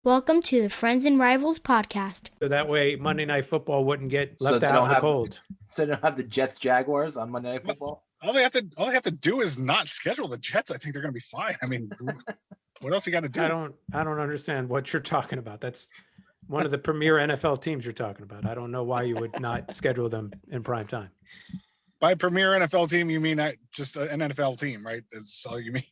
Welcome to the Friends and Rivals podcast. So that way Monday Night Football wouldn't get left they out don't in the have- cold. So they don't have the Jets Jaguars on Monday Night Football. All they have to do is not schedule the Jets. I think they're going to be fine. I mean, what else you got to do? I don't understand what you're talking about. That's one of the premier NFL teams you're talking about. I don't know why you would not schedule them in prime time. By premier NFL team, you mean just an NFL team, right? That's all you mean.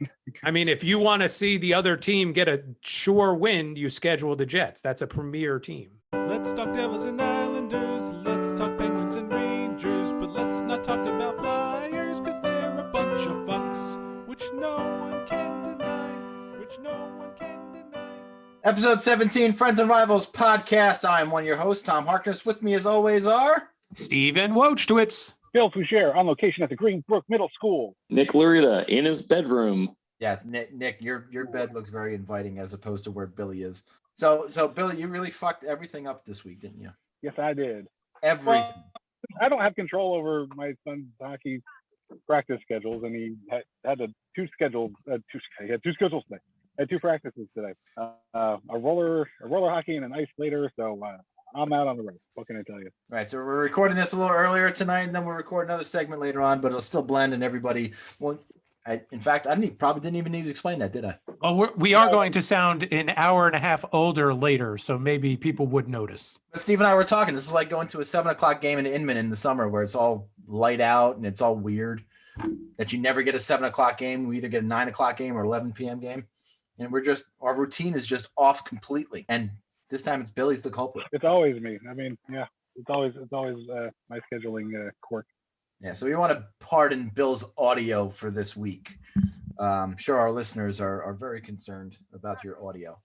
I mean, if you want to see the other team get a sure win, you schedule the Jets. That's a premier team. Let's talk Devils and Islanders. Let's talk Penguins and Rangers. But let's not talk about Flyers, because they're a bunch of fucks, which no one can deny. Episode 17, Friends and Rivals podcast. I am one of your hosts, Tom Harkness. With me, as always, are Steven Wojtowicz. Phil Foucher on location at the Greenbrook Middle School. Nick Larita in his bedroom. Yes, Nick, your bed looks very inviting as opposed to where Billy is. So Billy, you really fucked everything up this week, didn't you? Yes, I did. Everything. Well, I don't have control over my son's hockey practice schedules, and he had two schedules today. I had two practices today. A roller hockey and an ice later. So I'm out on the road. What can I tell you? All right, so we're recording this a little earlier tonight, and then we'll record another segment later on, but it'll still blend, and everybody. Well, in fact, I probably didn't even need to explain that, did I? Well, we are going to sound an hour and a half older later, so maybe people would notice. But Steve and I were talking. This is like going to a 7:00 game in Inman in the summer, where it's all light out and it's all weird. That you never get a 7:00 game. We either get a 9:00 game or 11 p.m. game, and our routine is just off completely. And this time it's Billy's the culprit. It's always me. I mean, yeah, it's always my scheduling quirk. Yeah, so we want to pardon Bill's audio for this week. I'm sure our listeners are very concerned about your audio.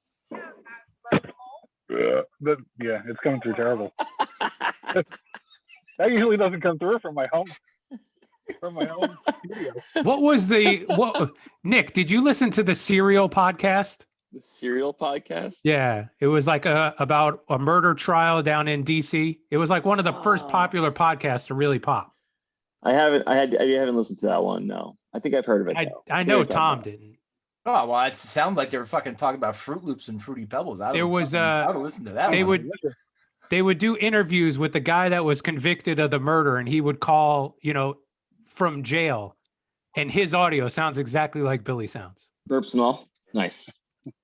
But yeah, it's coming through terrible. That usually doesn't come through from my home studio. Nick, did you listen to the Serial podcast? The Serial podcast? Yeah, it was like about a murder trial down in DC. It was like one of the first popular podcasts to really pop. I haven't listened to that one. No, I think I've heard of it. I know Tom didn't. Oh, well, it sounds like they were fucking talking about Fruit Loops and Fruity Pebbles. I would have listened to that. They would do interviews with the guy that was convicted of the murder, and he would call, from jail, and his audio sounds exactly like Billy sounds. Burps and all. Nice.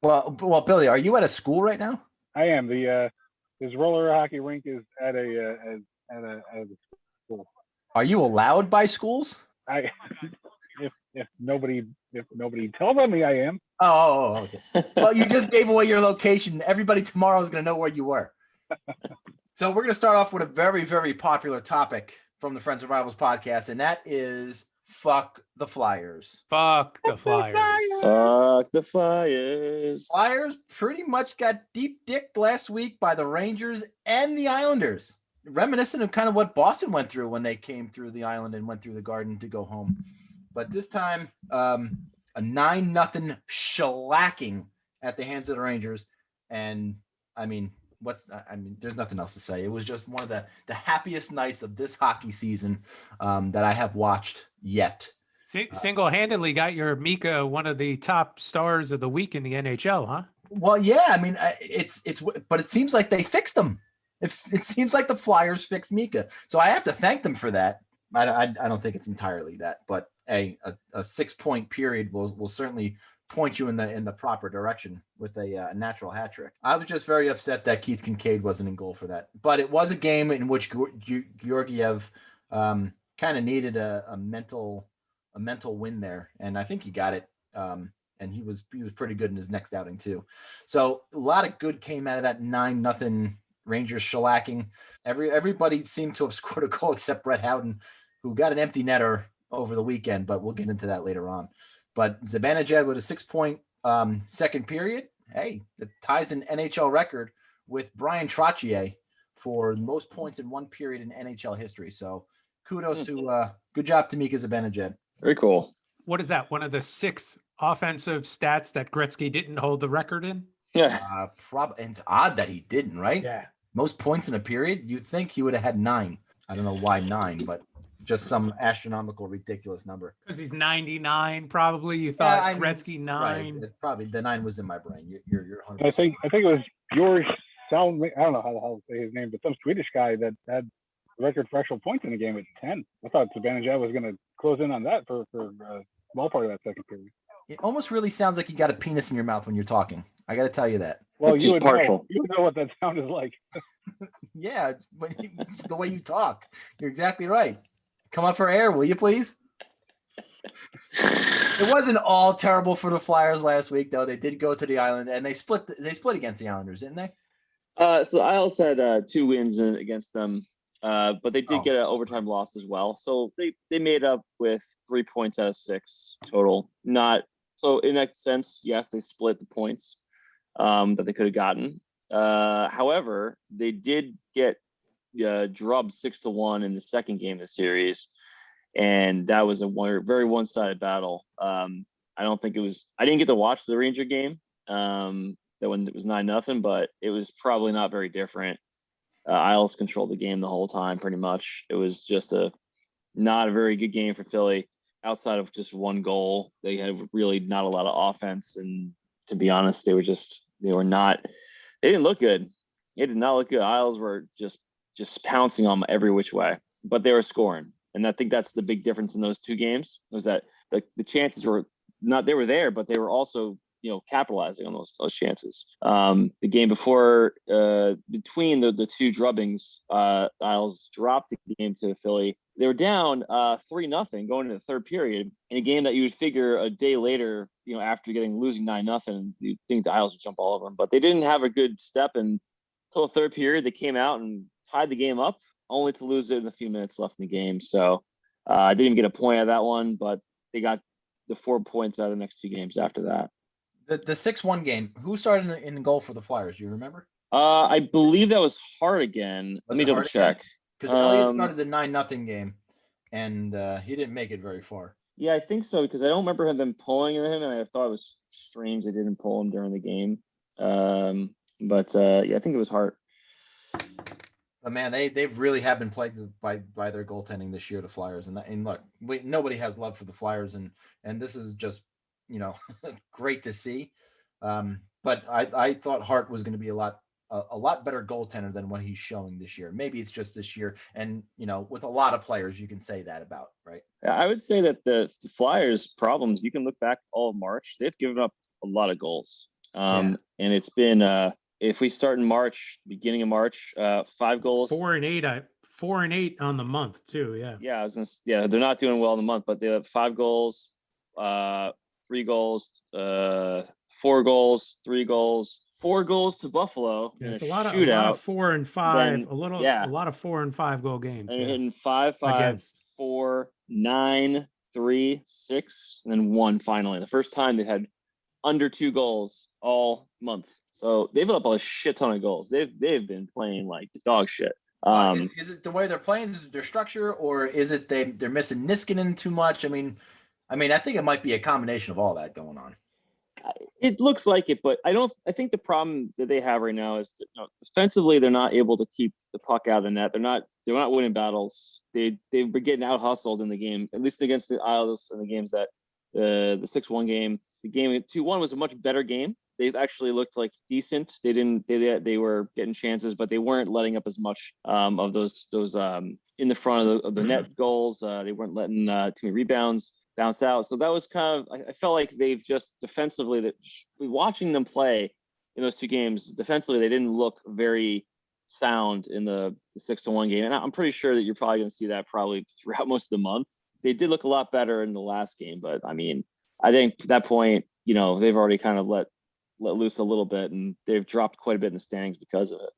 Well, Billy, are you at a school right now? I am. His roller hockey rink is at a school. Are you allowed by schools? If nobody tells on me, I am. Oh, okay. Well, you just gave away your location. Everybody tomorrow is going to know where you were. So we're going to start off with a very, very popular topic from the Friends and Rivals podcast, and that is fuck the Flyers. Fuck the Flyers. Fuck the Flyers. Flyers pretty much got deep dicked last week by the Rangers and the Islanders. Reminiscent of kind of what Boston went through when they came through the island and went through the Garden to go home. But this time, a 9-0 shellacking at the hands of the Rangers. And there's nothing else to say. It was just one of the happiest nights of this hockey season that I have watched yet. Single-handedly got your Mika one of the top stars of the week in the NHL, huh? Well, yeah. But it seems like they fixed him. It seems like the Flyers fixed Mika. So I have to thank them for that. I don't think it's entirely that, but a 6-point period will certainly point you in the proper direction with a natural hat trick. I was just very upset that Keith Kincaid wasn't in goal for that, but it was a game in which Georgiev kind of needed a mental win there, and I think he got it. And he was pretty good in his next outing too. So a lot of good came out of that 9-0 Rangers shellacking. Everybody seemed to have scored a goal except Brett Howden, who got an empty netter over the weekend, but we'll get into that later on. But Zibanejad with a 6-point second period. Hey, it ties an NHL record with Brian Trottier for most points in one period in NHL history. So kudos to good job to Mika Zibanejad. Very cool. What is that? One of the 6 offensive stats that Gretzky didn't hold the record in? Yeah. Probably. It's odd that he didn't, right? Yeah. Most points in a period. You'd think he would have had 9. I don't know why 9, but just some astronomical, ridiculous number. Because he's 99, probably. You thought Gretzky 9. Right, probably the 9 was in my brain. You're 100%. I think it was George Sound. I don't know how the hell to say his name, but some Swedish guy that had the record for actual points in the game at 10. I thought Zibanejad was going to close in on that for a small part of that second period. It almost really sounds like you got a penis in your mouth when you're talking. I got to tell you that. Well, Just you would partial. know what that sound is like. Yeah, it's the way you talk. You're exactly right. Come up for air, will you please? It wasn't all terrible for the Flyers last week, though. They did go to the island, and they split against the Islanders, didn't they? So I also had 2 wins against them, but they did get an overtime loss as well. So they made up with 3 points out of 6 total. Not so in that sense, yes, they split the points that they could have gotten. However, they did get drubbed 6-1 in the second game of the series, and that was a very one-sided battle. I don't think it was. I didn't get to watch the Ranger game. That when it was 9-0, but it was probably not very different. Isles controlled the game the whole time, pretty much. It was just not a very good game for Philly. Outside of just 1 goal, they had really not a lot of offense, and to be honest, they didn't look good. It did not look good. Isles were just pouncing on them every which way, but they were scoring. And I think that's the big difference in those 2 games, was that the chances were not, they were there, but they were also, capitalizing on those chances. The game before, between the 2 drubbings, Isles dropped the game to Philly. They were down 3-0 going into the third period in a game that you would figure a day later, after losing 9-0, you'd think the Isles would jump all over them. But they didn't have a good step until the third period. They came out and tied the game up, only to lose it in a few minutes left in the game. So I didn't even get a point out of that one, but they got the 4 points out of the next 2 games after that. The 6-1 game, who started in goal for the Flyers? Do you remember? I believe that was Hart again. Let me double check. Because Elliott started the 9-0 game, and he didn't make it very far. Yeah, I think so, because I don't remember them pulling him, and I thought it was strange they didn't pull him during the game. But I think it was Hart. But man, they really have been plagued by their goaltending this year, the Flyers. And look, nobody has love for the Flyers, and this is just great to see. But I thought Hart was going to be a lot better goaltender than what he's showing this year. Maybe it's just this year, and with a lot of players, you can say that about, right? I would say that the Flyers' problems, you can look back all of March, they've given up a lot of goals. And it's been if we start in March, beginning of March, 5 goals, 4 and 8. 4 and 8 on the month too. Yeah. They're not doing well in the month, but they have 5 goals, 3 goals, 4 goals, 3 goals, 4 goals to Buffalo. Yeah, it's a a lot shootout. of 4 and 5. Then, a lot of 4 and 5 goal games. And hitting 5-5, Against. 4, 9, 3, 6, and then 1 finally. The first time they had under 2 goals all month. So they've put up a shit ton of goals. They've been playing like dog shit. Is it the way they're playing? Is it their structure, or is it they're missing Niskanen too much? I mean, I think it might be a combination of all that going on. It looks like it, but I think the problem that they have right now is that, defensively they're not able to keep the puck out of the net. They're not winning battles. They've been getting out hustled in the game, at least against the Isles in the games that the 6-1 game. The game 2-1 was a much better game. They actually looked like decent. They were getting chances, but they weren't letting up as much of those in the front of the net goals. They weren't letting too many rebounds bounce out. So that was kind of, I felt like they've just defensively, that watching them play in those 2 games, defensively, they didn't look very sound in the 6-1 game. And I'm pretty sure that you're probably going to see that probably throughout most of the month. They did look a lot better in the last game, but I mean, I think at that point, they've already kind of let loose a little bit, and they've dropped quite a bit in the standings because of it.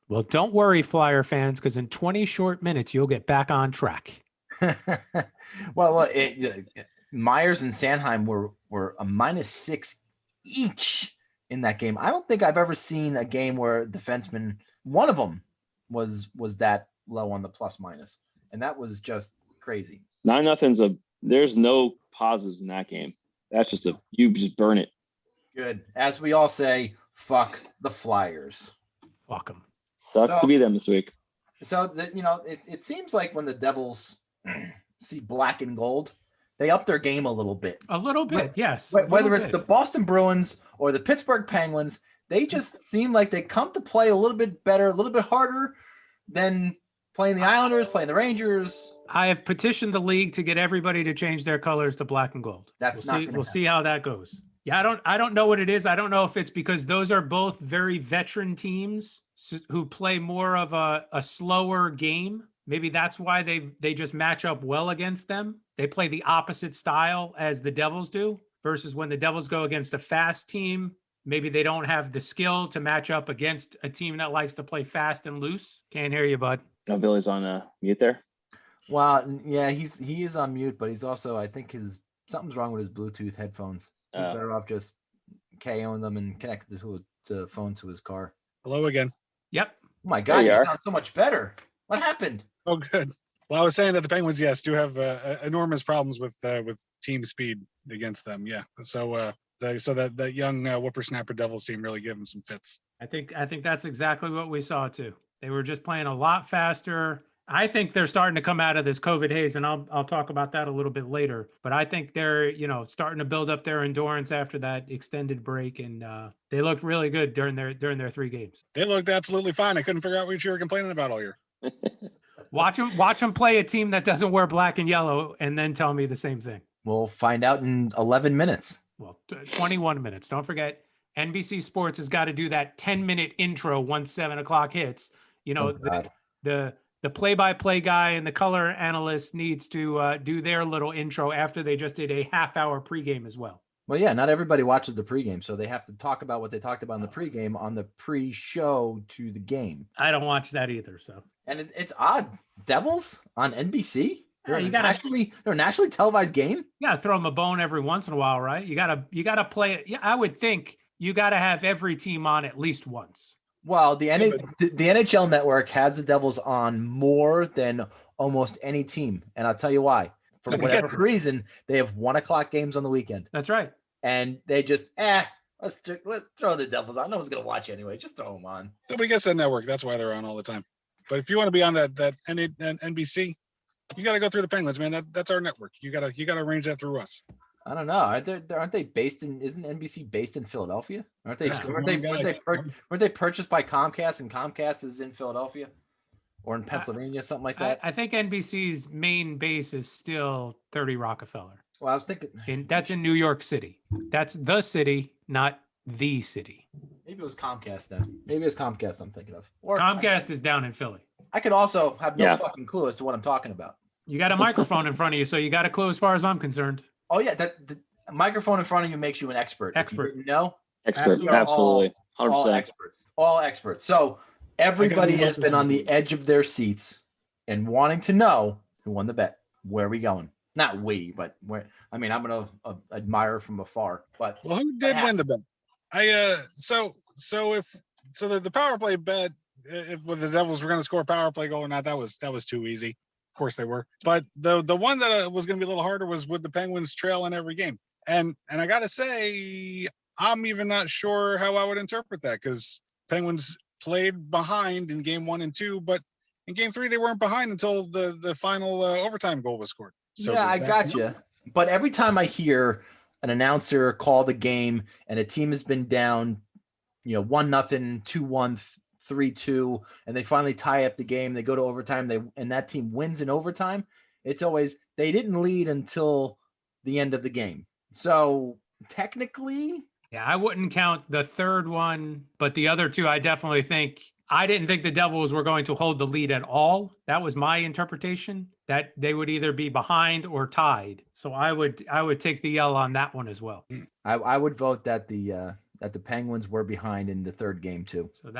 Well, don't worry, Flyer fans, because in 20 short minutes, you'll get back on track. Well, Myers and Sanheim were a -6 each in that game. I don't think I've ever seen a game where defenseman, one of them was that low on the plus minus, and that was just crazy. 9-0's there's no pauses in that game. That's just you just burn it. Good. As we all say, fuck the Flyers. Fuck them. Sucks to be them this week. So that it seems like when the Devils see black and gold, they up their game a little bit. A little bit, yes. Whether it's the Boston Bruins or the Pittsburgh Penguins, they just seem like they come to play a little bit better, a little bit harder than playing the Islanders, playing the Rangers. I have petitioned the league to get everybody to change their colors to black and gold. We'll see how that goes. Yeah, I don't know what it is. I don't know if it's because those are both very veteran teams who play more of a slower game. Maybe that's why they just match up well against them. They play the opposite style as the Devils do, versus when the Devils go against a fast team, maybe they don't have the skill to match up against a team that likes to play fast and loose. Can't hear you, bud. Oh, Billy's on mute there. Well, yeah, he is on mute, but he's also, I think something's wrong with his Bluetooth headphones. He's better off just KOing them and connecting the phone to his car. Hello again. Yep. Oh my God, you sound so much better. What happened? Oh, good. Well, I was saying that the Penguins, yes, do have enormous problems with team speed against them. Yeah. So that young whippersnapper Devils team really gave them some fits. I think that's exactly what we saw too. They were just playing a lot faster. I think they're starting to come out of this COVID haze, and I'll talk about that a little bit later. But I think they're starting to build up their endurance after that extended break, and they looked really good during their 3 games. They looked absolutely fine. I couldn't figure out what you were complaining about all year. Watch them play a team that doesn't wear black and yellow, and then tell me the same thing. We'll find out in 11 minutes. Well, 21 minutes. Don't forget, NBC Sports has got to do that 10-minute intro once 7 o'clock hits. The play-by-play guy and the color analyst needs to do their little intro after they just did a half-hour pregame as well. Well, yeah, not everybody watches the pregame, so they have to talk about what they talked about in the pregame on the pre-show to the game. I don't watch that either, so. And it's odd. Devils on NBC? They're a nationally televised game? You gotta throw them a bone every once in a while, right? You gotta play it. Yeah, I would think you gotta have every team on at least once. Well, the NHL Network has the Devils on more than almost any team, and I'll tell you why. For whatever reason, they have 1 o'clock games on the weekend. That's right. And they just let's throw the Devils on. No one's gonna watch anyway. Just throw them on. Nobody gets that network. That's why they're on all the time. But if you want to be on that NBC, you got to go through the Penguins, man. That's our network. You got to arrange that through us. I don't know. Aren't they based in? Isn't NBC based in Philadelphia? Aren't they? Weren't they purchased by Comcast, and Comcast is in Philadelphia or in Pennsylvania, something like that? I think NBC's main base is still 30 Rockefeller. Well, I was thinking that's in New York City. That's the city, not the city. Maybe it was Comcast then. Maybe it's Comcast I'm thinking of. Or Comcast is down in Philly. I could also have no fucking clue as to what I'm talking about. You got a microphone in front of you, so you got a clue as far as I'm concerned. Oh yeah, the microphone in front of you makes you an expert. Expert. You know? Expert, absolutely. 100%. All experts. So everybody has been on the edge of their seats and wanting to know who won the bet. Where are we going? Not we, but where? I mean, I'm gonna admire from afar. But who did win the bet? The power play bet, if the Devils were going to score a power play goal or not, that was too easy. Of course they were. But the one that was going to be a little harder was with the Penguins trail in every game. And I got to say, I'm even not sure how I would interpret that, because Penguins played behind in game 1 and 2, but in game 3 they weren't behind until the final overtime goal was scored. So yeah, I got you. But every time I hear an announcer call the game and a team has been down, 1-0, 2-1, 3-2, and they finally tie up the game, they go to overtime, and that team wins in overtime, it's always they didn't lead until the end of the game. So technically, yeah, I wouldn't count the third one, but the other two, I didn't think the Devils were going to hold the lead at all. That was my interpretation, that they would either be behind or tied. So I would take the L on that one as well. I would vote that the Penguins were behind in the third game too. So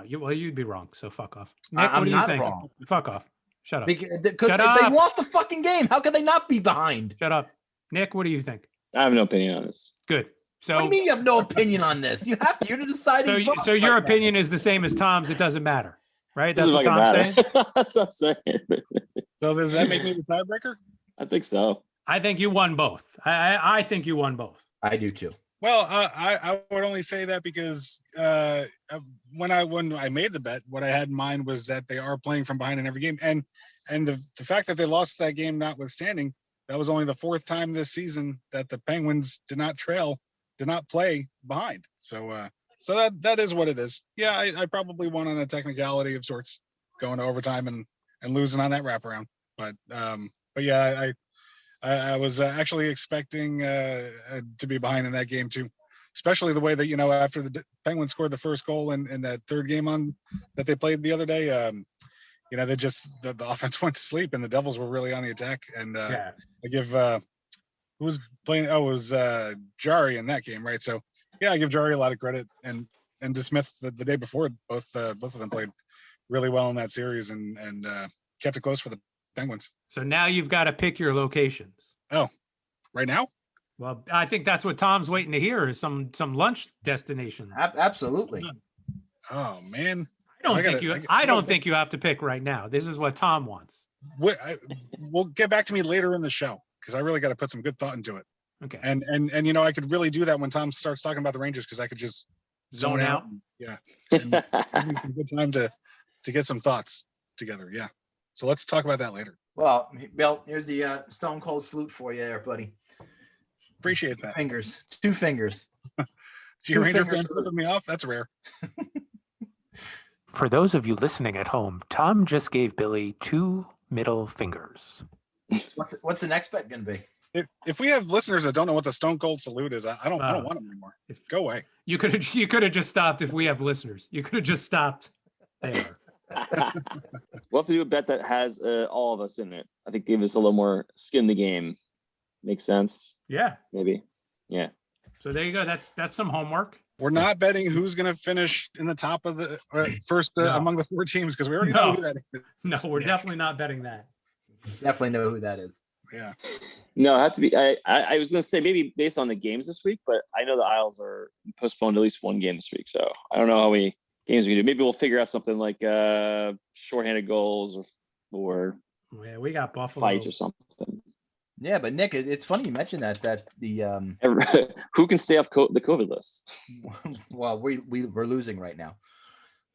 you'd be wrong. So fuck off. Nick, what do you think? Wrong. Fuck off. Shut up. Shut up. They lost the fucking game. How could they not be behind? Shut up. Nick, what do you think? I have no opinion on this. Good. So what do you mean you have no opinion on this? You have to. You're deciding. So your opinion is the same as Tom's. It doesn't matter, right? That's what Tom's saying. That's what I'm saying. So does that make me the tiebreaker? I think so. I think you won both. I think you won both. I do too. Well, I would only say that because when I made the bet, what I had in mind was that they are playing from behind in every game, and the fact that they lost that game notwithstanding, that was only the fourth time this season that the Penguins did not play behind. So that is what it is. Yeah, I probably won on a technicality of sorts, going to overtime and losing on that wraparound. But yeah, I was actually expecting to be behind in that game too, especially the way that, after the Penguins scored the first goal in that third game that they played the other day, they just the offense went to sleep and the Devils were really on the attack. And I give who was playing? Oh, it was Jari in that game, right? So yeah, I give Jari a lot of credit, and DeSmith the day before, both of them played really well in that series and kept it close for the Penguins. So now you've got to pick your locations. Oh, right now? Well, I think that's what Tom's waiting to hear, is some lunch destinations. Absolutely. Oh man, I don't think you have to pick right now. This is what Tom wants. We'll get back to me later in the show, because I really got to put some good thought into it. Okay. And I could really do that when Tom starts talking about the Rangers, because I could just zone out. Yeah. And give me some good time to get some thoughts together. Yeah. So let's talk about that later. Well, Bill, here's the stone cold salute for you there, buddy. Appreciate that. Two fingers. Gee, Ranger fan flipping me off? That's rare. For those of you listening at home, Tom just gave Billy 2 middle fingers. What's the next bet going to be? If we have listeners that don't know what the stone cold salute is, I don't want them anymore. Go away. You could have just stopped. If we have listeners, you could have just stopped there. We'll have to do a bet that has all of us in it. I think give us a little more skin in the game. Makes sense. Yeah. Maybe. Yeah. So there you go. That's some homework. We're not betting who's going to finish in the top of the first among the 4 teams, because we already know who that is. No, we're definitely not betting that. Definitely know who that is. Yeah. No, it had to be. I was going to say maybe based on the games this week, but I know the Isles are postponed at least 1 game this week, so I don't know how many games we do. Maybe we'll figure out something like shorthanded goals or yeah, we got Buffalo fights or something. Yeah, but Nick, it's funny you mentioned that the who can stay off the COVID list? Well, we're losing right now.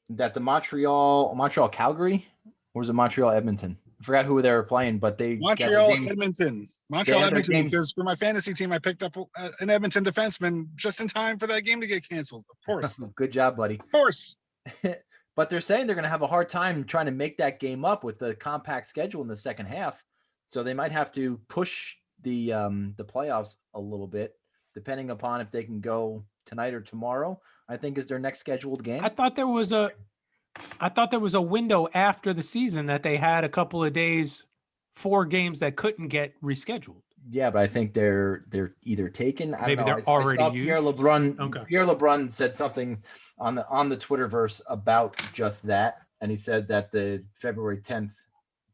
That the Montreal Calgary, or was it Montreal Edmonton? I forgot who they were playing, but they Montreal Edmonton, because for my fantasy team, I picked up an Edmonton defenseman just in time for that game to get canceled. Of course. Good job, buddy. Of course. But they're saying they're going to have a hard time trying to make that game up with the compact schedule in the second half. So they might have to push the playoffs a little bit, depending upon if they can go tonight or tomorrow, I think is their next scheduled game. I thought there was a window after the season that they had a couple of days, 4 games that couldn't get rescheduled. Yeah, but I think they're either taken. Maybe they're already used. Pierre LeBrun said something on the Twitterverse about just that, and he said that the February 10th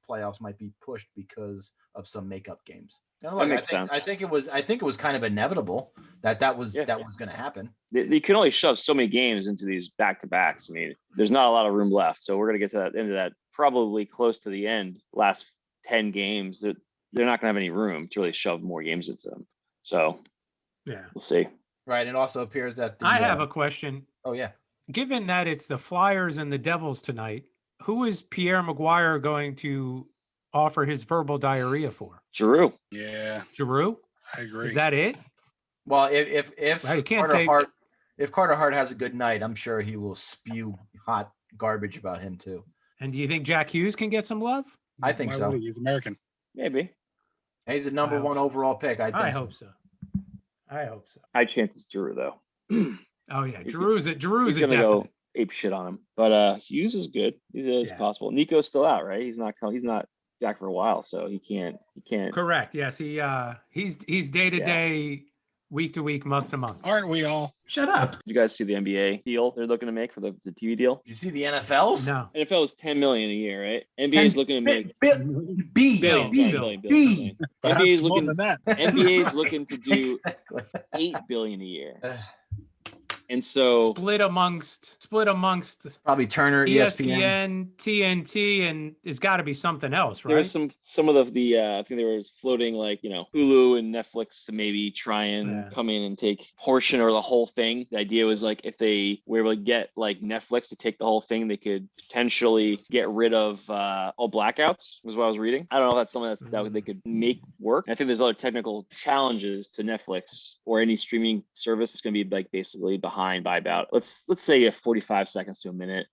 playoffs might be pushed because of some makeup games. And look, I think it was kind of inevitable that was going to happen. You can only shove so many games into these back-to-backs. I mean, there's not a lot of room left. So we're going to get to that end of that probably close to the end, last 10 games. That they're not going to have any room to really shove more games into them. So yeah, we'll see. Right. It also appears that I have a question. Oh yeah. Given that it's the Flyers and the Devils tonight, who is Pierre Maguire going to offer his verbal diarrhea for? Giroux. Yeah. Giroux? I agree. Is that it? Well, if Carter Hart has a good night, I'm sure he will spew hot garbage about him too. And do you think Jack Hughes can get some love? I think so. He's American. Maybe. He's a number 1 overall pick. I hope so. High chances Giroux though. Oh yeah, Giroux's a gonna definite. go ape shit on him, but Hughes is good. It's possible. Nico's still out, right? He's not back for a while, so he can't. Correct. Yes, he's day to day, week to week, month to month. Aren't we all? Shut up. You guys see the NBA deal they're looking to make for the TV deal? You see the NFL's? No. NFL is $10 million a year, right? NBA is looking to make billion. NBA is looking than that. NBA is looking to do exactly. $8 billion a year. And so split amongst Probably Turner, ESPN. TNT, and there's got to be something else, right? there was some of the I think they were floating like, Hulu and Netflix to maybe try and come in and take portion or the whole thing. The idea was like if they were able to get like Netflix to take the whole thing, they could potentially get rid of all blackouts, was what I was reading. I don't know if that's something that they could make work. I think there's other technical challenges to Netflix or any streaming service is going to be like basically behind by about let's say 45 seconds to a minute,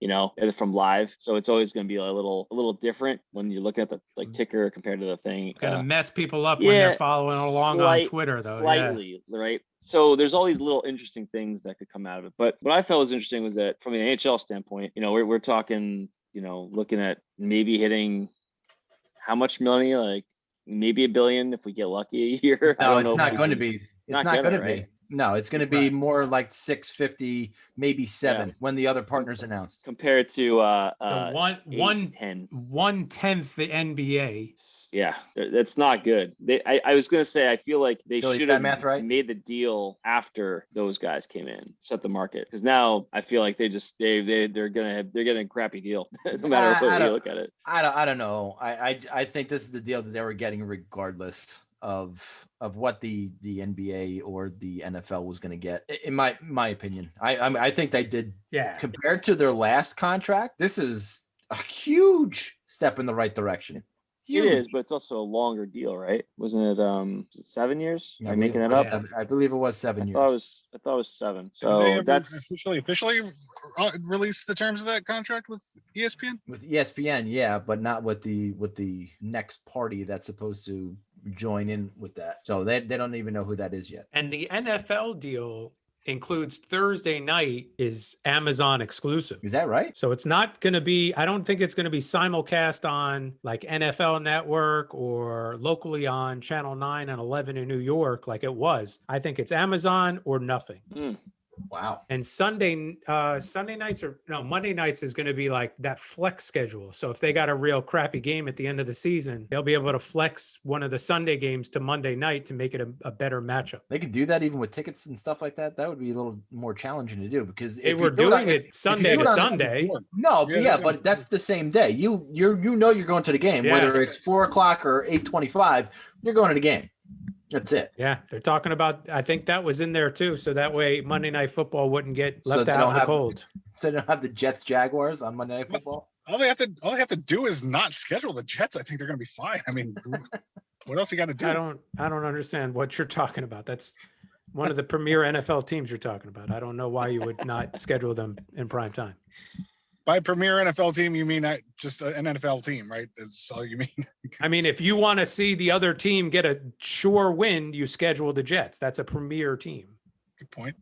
from live. So it's always going to be a little different when you're looking at the ticker compared to the thing. Gonna mess people up when they're following along on Twitter, though. Slightly, right? So there's all these little interesting things that could come out of it. But what I felt was interesting was that from the NHL standpoint, we're talking, looking at maybe hitting how much money, like maybe $1 billion if we get lucky a year. No, it's not going to be. It's not going to be. No, it's going to be more like 650, maybe 7 when the other partners announced. Compared to 1/10 the NBA. Yeah, that's not good. I was going to say I feel like they should have made the deal after those guys came in, set the market, because now I feel like they're getting a crappy deal no matter what you look at it. I don't know. I think this is the deal that they were getting regardless of what the NBA or the NFL was going to get, in my opinion. I think they did. Yeah. Compared to their last contract, this is a huge step in the right direction. Huge. It is, but it's also a longer deal, right? Wasn't it 7 years? Am I making that up? I believe it was 7 years. I thought it was 7. So that's officially released the terms of that contract with ESPN? With ESPN, yeah, but not with the next party that's supposed to join in with that. So they don't even know who that is yet. And the NFL deal includes Thursday night is Amazon exclusive. Is that right? So it's not going to be, I don't think it's going to be simulcast on like NFL Network or locally on Channel 9 and 11 in New York like it was. I think it's Amazon or nothing. Wow. And Monday nights is going to be like that flex schedule. So if they got a real crappy game at the end of the season, they'll be able to flex one of the Sunday games to Monday night to make it a better matchup. They could do that even with tickets and stuff like that. That would be a little more challenging to do because they were doing it Sunday to Sunday. No, but that's the same day. You're going to the game, whether it's 4:00 or 8:25, you're going to the game. That's it. Yeah, they're talking about, I think that was in there too. So that way Monday Night Football wouldn't get left out in the cold. So they don't have the Jets Jaguars on Monday Night Football? All they have to do is not schedule the Jets. I think they're going to be fine. I mean, what else you got to do? I don't understand what you're talking about. That's one of the premier NFL teams you're talking about. I don't know why you would not schedule them in prime time. By premier NFL team, you mean just an NFL team, right? That's all you mean? I mean, if you want to see the other team get a sure win, you schedule the Jets. That's a premier team. Good point.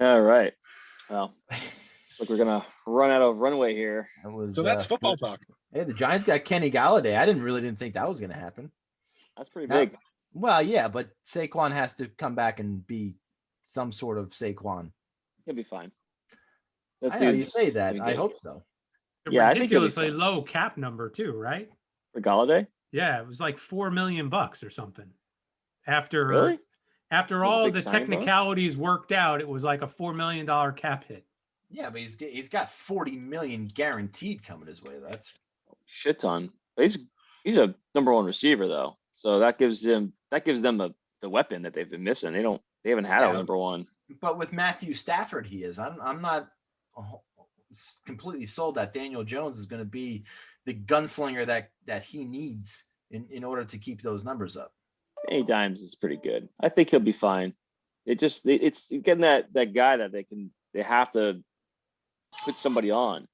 All right. Well, look, we're going to run out of runway here. So that's football talk. Hey, the Giants got Kenny Galladay. I didn't think that was going to happen. That's pretty big. Well, yeah, but Saquon has to come back and be some sort of Saquon. He'll be fine. I know you say that. I hope so. Yeah, ridiculously low cap number too, right? For Galladay? Yeah, it was like $4 million or something. After all the technicalities worked out, it was like a $4 million cap hit. Yeah, but he's got $40 million guaranteed coming his way. That's shit ton. He's a number 1 receiver though. So that gives them the weapon that they've been missing. They haven't had a number 1. But with Matthew Stafford, he is. I'm not completely sold that Daniel Jones is going to be the gunslinger that he needs in order to keep those numbers up. Danny Dimes is pretty good. I think he'll be fine. It's getting that guy that they have to put somebody on,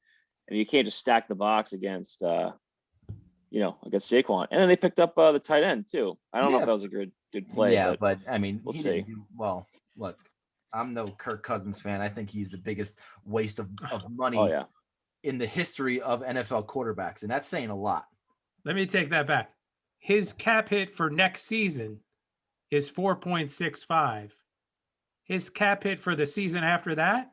and you can't just stack the box against against Saquon. And then they picked up the tight end too. I don't know if that was a good play. Yeah, but I mean, we'll see. Well, look, I'm no Kirk Cousins fan. I think he's the biggest waste of money in the history of NFL quarterbacks, and that's saying a lot. Let me take that back. His cap hit for next season is 4.65. His cap hit for the season after that,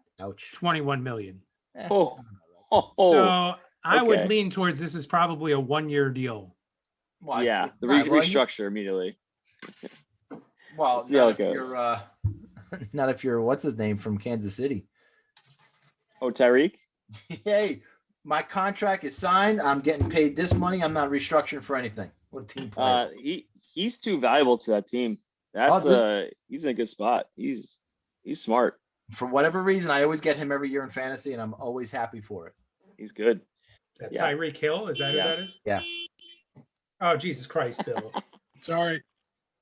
21 million. So I would lean towards this is probably a 1-year deal. Well, yeah, it's the not. Well, restructure immediately. well, See how not it if goes. you're not if you're what's his name from Kansas City. Oh, Tyreek. Hey, my contract is signed. I'm getting paid this money. I'm not restructuring for anything. What a team player. He's too valuable to that team. That's he's in a good spot. He's smart. For whatever reason, I always get him every year in fantasy, and I'm always happy for it. He's good. That Tyreek Hill, is that who that is? Yeah. Oh, Jesus Christ, Bill. Sorry.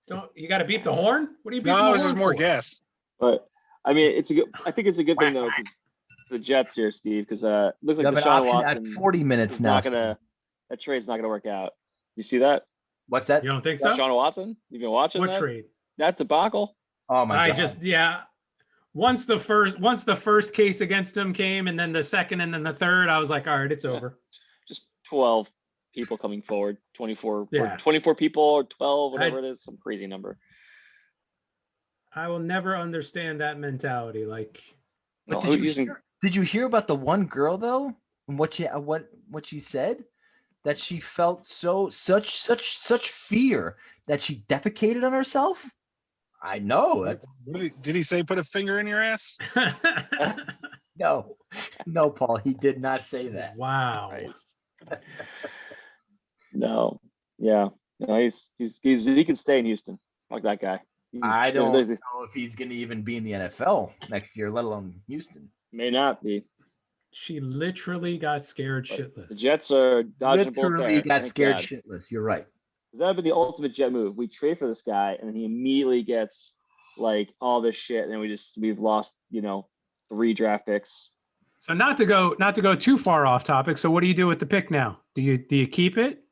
Don't you got to beep the horn? What are you beeping No, the this is horn more for? gas. But I mean, I think it's a good thing though, because the Jets here, Steve, because looks You like have an Deshaun option Watson at 40 minutes is now. not gonna. That trade's not gonna work out. You see that? What's that? You don't think so? Deshaun Watson. You've been watching What that? trade? That debacle. Oh my God. Once the first case against him came, and then the second, and then the third, I was like, all right, it's over. Just 12 people coming forward, 24, Yeah. or 24 people, or 12, whatever it is, some crazy number. I will never understand that mentality. Like, But No, did you hear about the one girl though? And what she said? That she felt such fear that she defecated on herself? I know. Did he say put a finger in your ass? No, Paul, he did not say that. wow. No, yeah, no, he can stay in Houston. Fuck that guy. I don't know if he's going to even be in the NFL next year, let alone Houston. May not be. She literally got scared shitless. The Jets are dodging a bullet Literally there. got Thank scared God. shitless. You're right. Because that would be the ultimate Jet move. We trade for this guy, and then he immediately gets like all this shit, and we've lost 3 draft picks. So not to go too far off topic. So what do you do with the pick now? Do you keep it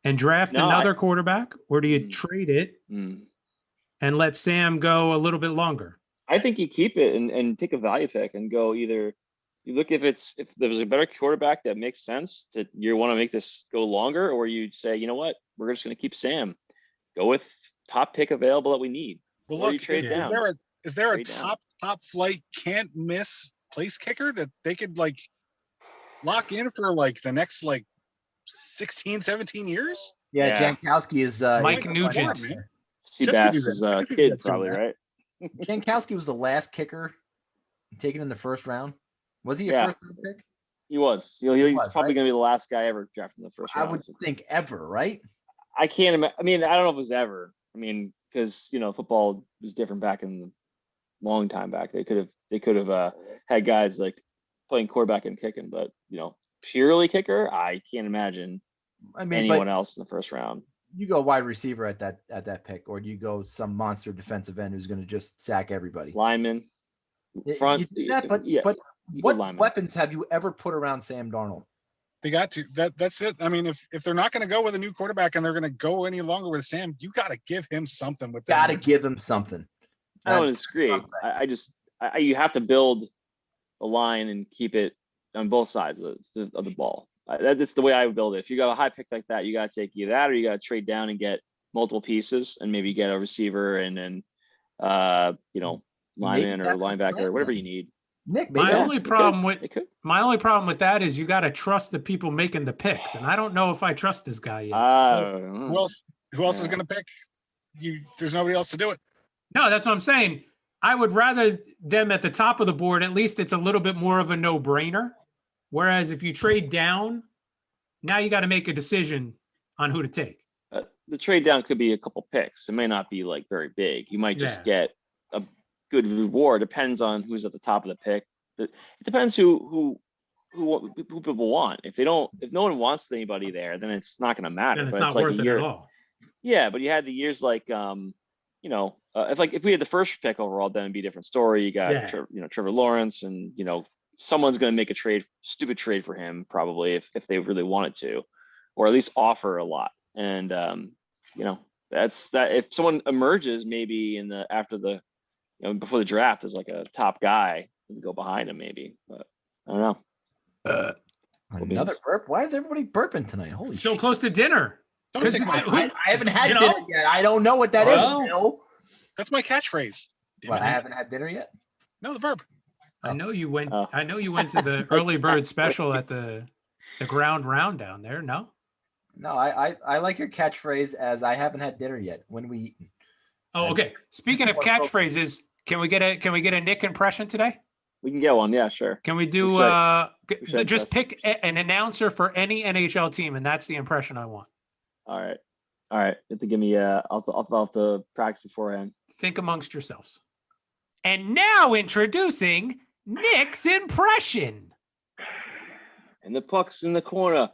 and draft another quarterback, or do you trade it and let Sam go a little bit longer? I think you keep it and take a value pick and go either. You look if there's a better quarterback that makes sense to you want to make this go longer, or you say, you know what, we're just going to keep Sam. Go with top pick available that we need. Well, or look, you trade down. is there a Trade top flight can't miss place kicker that they could like lock in for like the next like 16, 17 years? Yeah. Jankowski is Mike Nugent. Seabass's kid, probably, right? Jankowski was the last kicker taken in the first round. Was he a first round pick? He was. He's probably going to be the last guy ever drafted in the first round. I would think ever, right? I can't imagine. I mean, I don't know if it was ever. I mean, because football was different back in the long time back. They could have had guys like playing quarterback and kicking, but purely kicker, I can't imagine anyone else in the first round. You go wide receiver at that pick, or do you go some monster defensive end who's going to just sack everybody? Lineman, front. You do that, but what weapons have you ever put around Sam Darnold? They got to. That's it. I mean, if they're not going to go with a new quarterback and they're going to go any longer with Sam, you got to give him something with that. Got to give him something. I don't disagree. You have to build a line and keep it on both sides of the ball. That's the way I would build it. If you got a high pick like that, you got to take either that or you got to trade down and get multiple pieces and maybe get a receiver and then lineman or linebacker or whatever you need. Nick, my only problem with that is you got to trust the people making the picks, and I don't know if I trust this guy yet. Who else is going to pick? There's nobody else to do it. No, that's what I'm saying. I would rather them at the top of the board. At least it's a little bit more of a no-brainer. Whereas if you trade down, now you got to make a decision on who to take. The trade down could be a couple picks. It may not be like very big. You might just get a good reward. Depends on who's at the top of the pick. It depends who people want. If no one wants anybody there, then it's not going to matter. Then it's not worth it at all. Yeah, but you had the years like if we had the first pick overall, then it'd be a different story. You got Trevor Lawrence, and someone's going to make a stupid trade for him probably if they really wanted to, or at least offer a lot. And that's that. If someone emerges maybe before the draft as like a top guy, to go behind him maybe, but I don't know. Another burp. Why is everybody burping tonight? Holy so shit. close to dinner. I haven't had dinner yet. I don't know what that is, Bill. That's my catchphrase. I haven't had dinner yet. No, the burp. I know you went. I know you went to the early bird special at the ground round down there. No. No, I like your catchphrase as I haven't had dinner yet. When we eating? Oh, okay. Speaking of catchphrases, can we get a Nick impression today? We can get one. Yeah, sure. Can we do should just test pick an announcer for any NHL team, and that's the impression I want. All right. You have to give me I'll have to practice beforehand. Think amongst yourselves. And now introducing Nick's impression. And the puck's in the corner.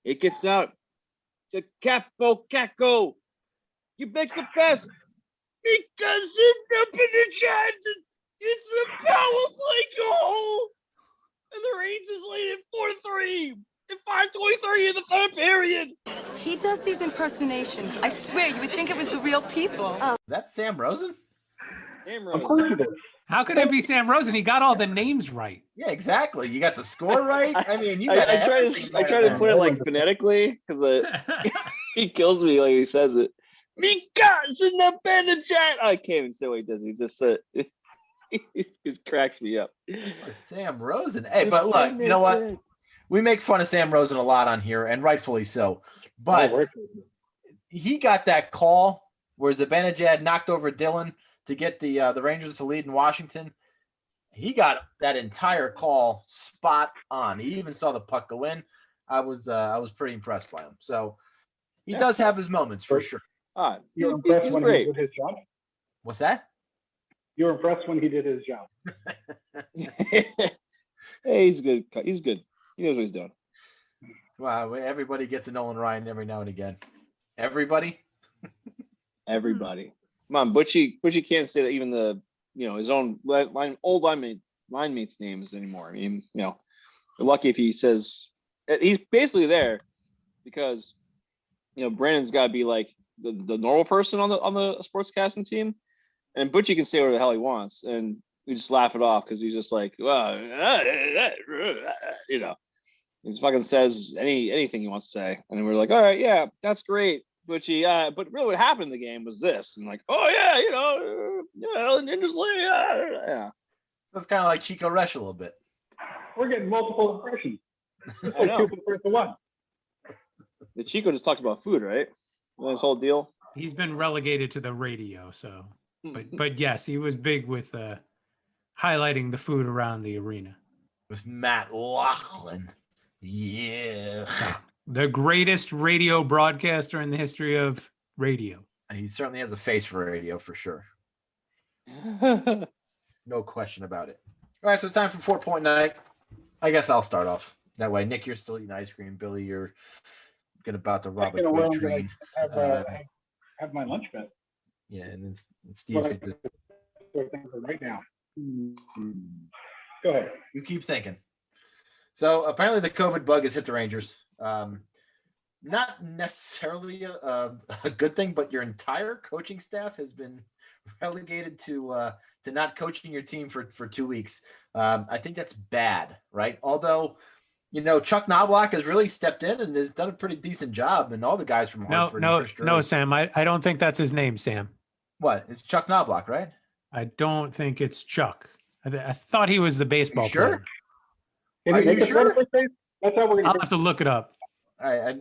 It gets out to Capo Caco. You make the pass because it's up in the chat. It's a power play goal. And the Rangers lead it 4-3 in 5:23 in the third period. He does these impersonations. I swear, you would think it was the real people. Is that Sam Rosen? Sam Of course Rosen. it is. How could it be Sam Rosen? He got all the names right. Yeah, exactly. You got the score right. I mean, you I got try everything to right. put it like phonetically because he kills me like he says it. Mika's in the band chat. I can't even say what he does. He just it just cracks me up. Sam Rosen. Hey, but look, you know what? We make fun of Sam Rosen a lot on here, and rightfully so. But he got that call where Zibanejad knocked over Dylan to get the Rangers to lead in Washington. He got that entire call spot on. He even saw the puck go in. I was pretty impressed by him. So he does have his moments for sure. You were impressed when great. he did his job? What's that? You were impressed when he did his job. Hey, he's good. He's good. He knows what he's doing. Wow, everybody gets a Nolan Ryan every now and again. Everybody? Everybody. Come on, Butchie can't say that even his own line mates' names anymore. I mean, we're lucky if he says he's basically there because Brandon's got to be like the normal person on the sportscasting team, and Butchie can say whatever the hell he wants, and we just laugh it off because he's just like, well, he just fucking says anything he wants to say, and we're like, all right, yeah, that's great, Butchie. But really, what happened in the game was this, and like, oh yeah, and just like, yeah. That's kind of like Chico Resch a little bit. We're getting multiple impressions. I know. 2 for the first one. The Chico just talked about food, right? This whole deal. He's been relegated to the radio, so but yes, he was big with highlighting the food around the arena. With Matt Laughlin. Yeah. The greatest radio broadcaster in the history of radio. He certainly has a face for radio for sure. No question about it. All right, so time for 4-point night. I guess I'll start off. That way, Nick, you're still eating ice cream. Billy, you're about to rob a good train. Have my lunch bet. Yeah, and then Steve. Right now. Go ahead. You keep thinking. So apparently the COVID bug has hit the Rangers. Not necessarily a good thing, but your entire coaching staff has been relegated to not coaching your team for 2 weeks. I think that's bad, right? Although, Chuck Knobloch has really stepped in and has done a pretty decent job, and all the guys from Hartford. No, Sam. I don't think that's his name, Sam. What? It's Chuck Knobloch, right? I don't think it's Chuck. I thought he was the baseball player. Are you sure? That's how we're gonna. I'll have to look it up.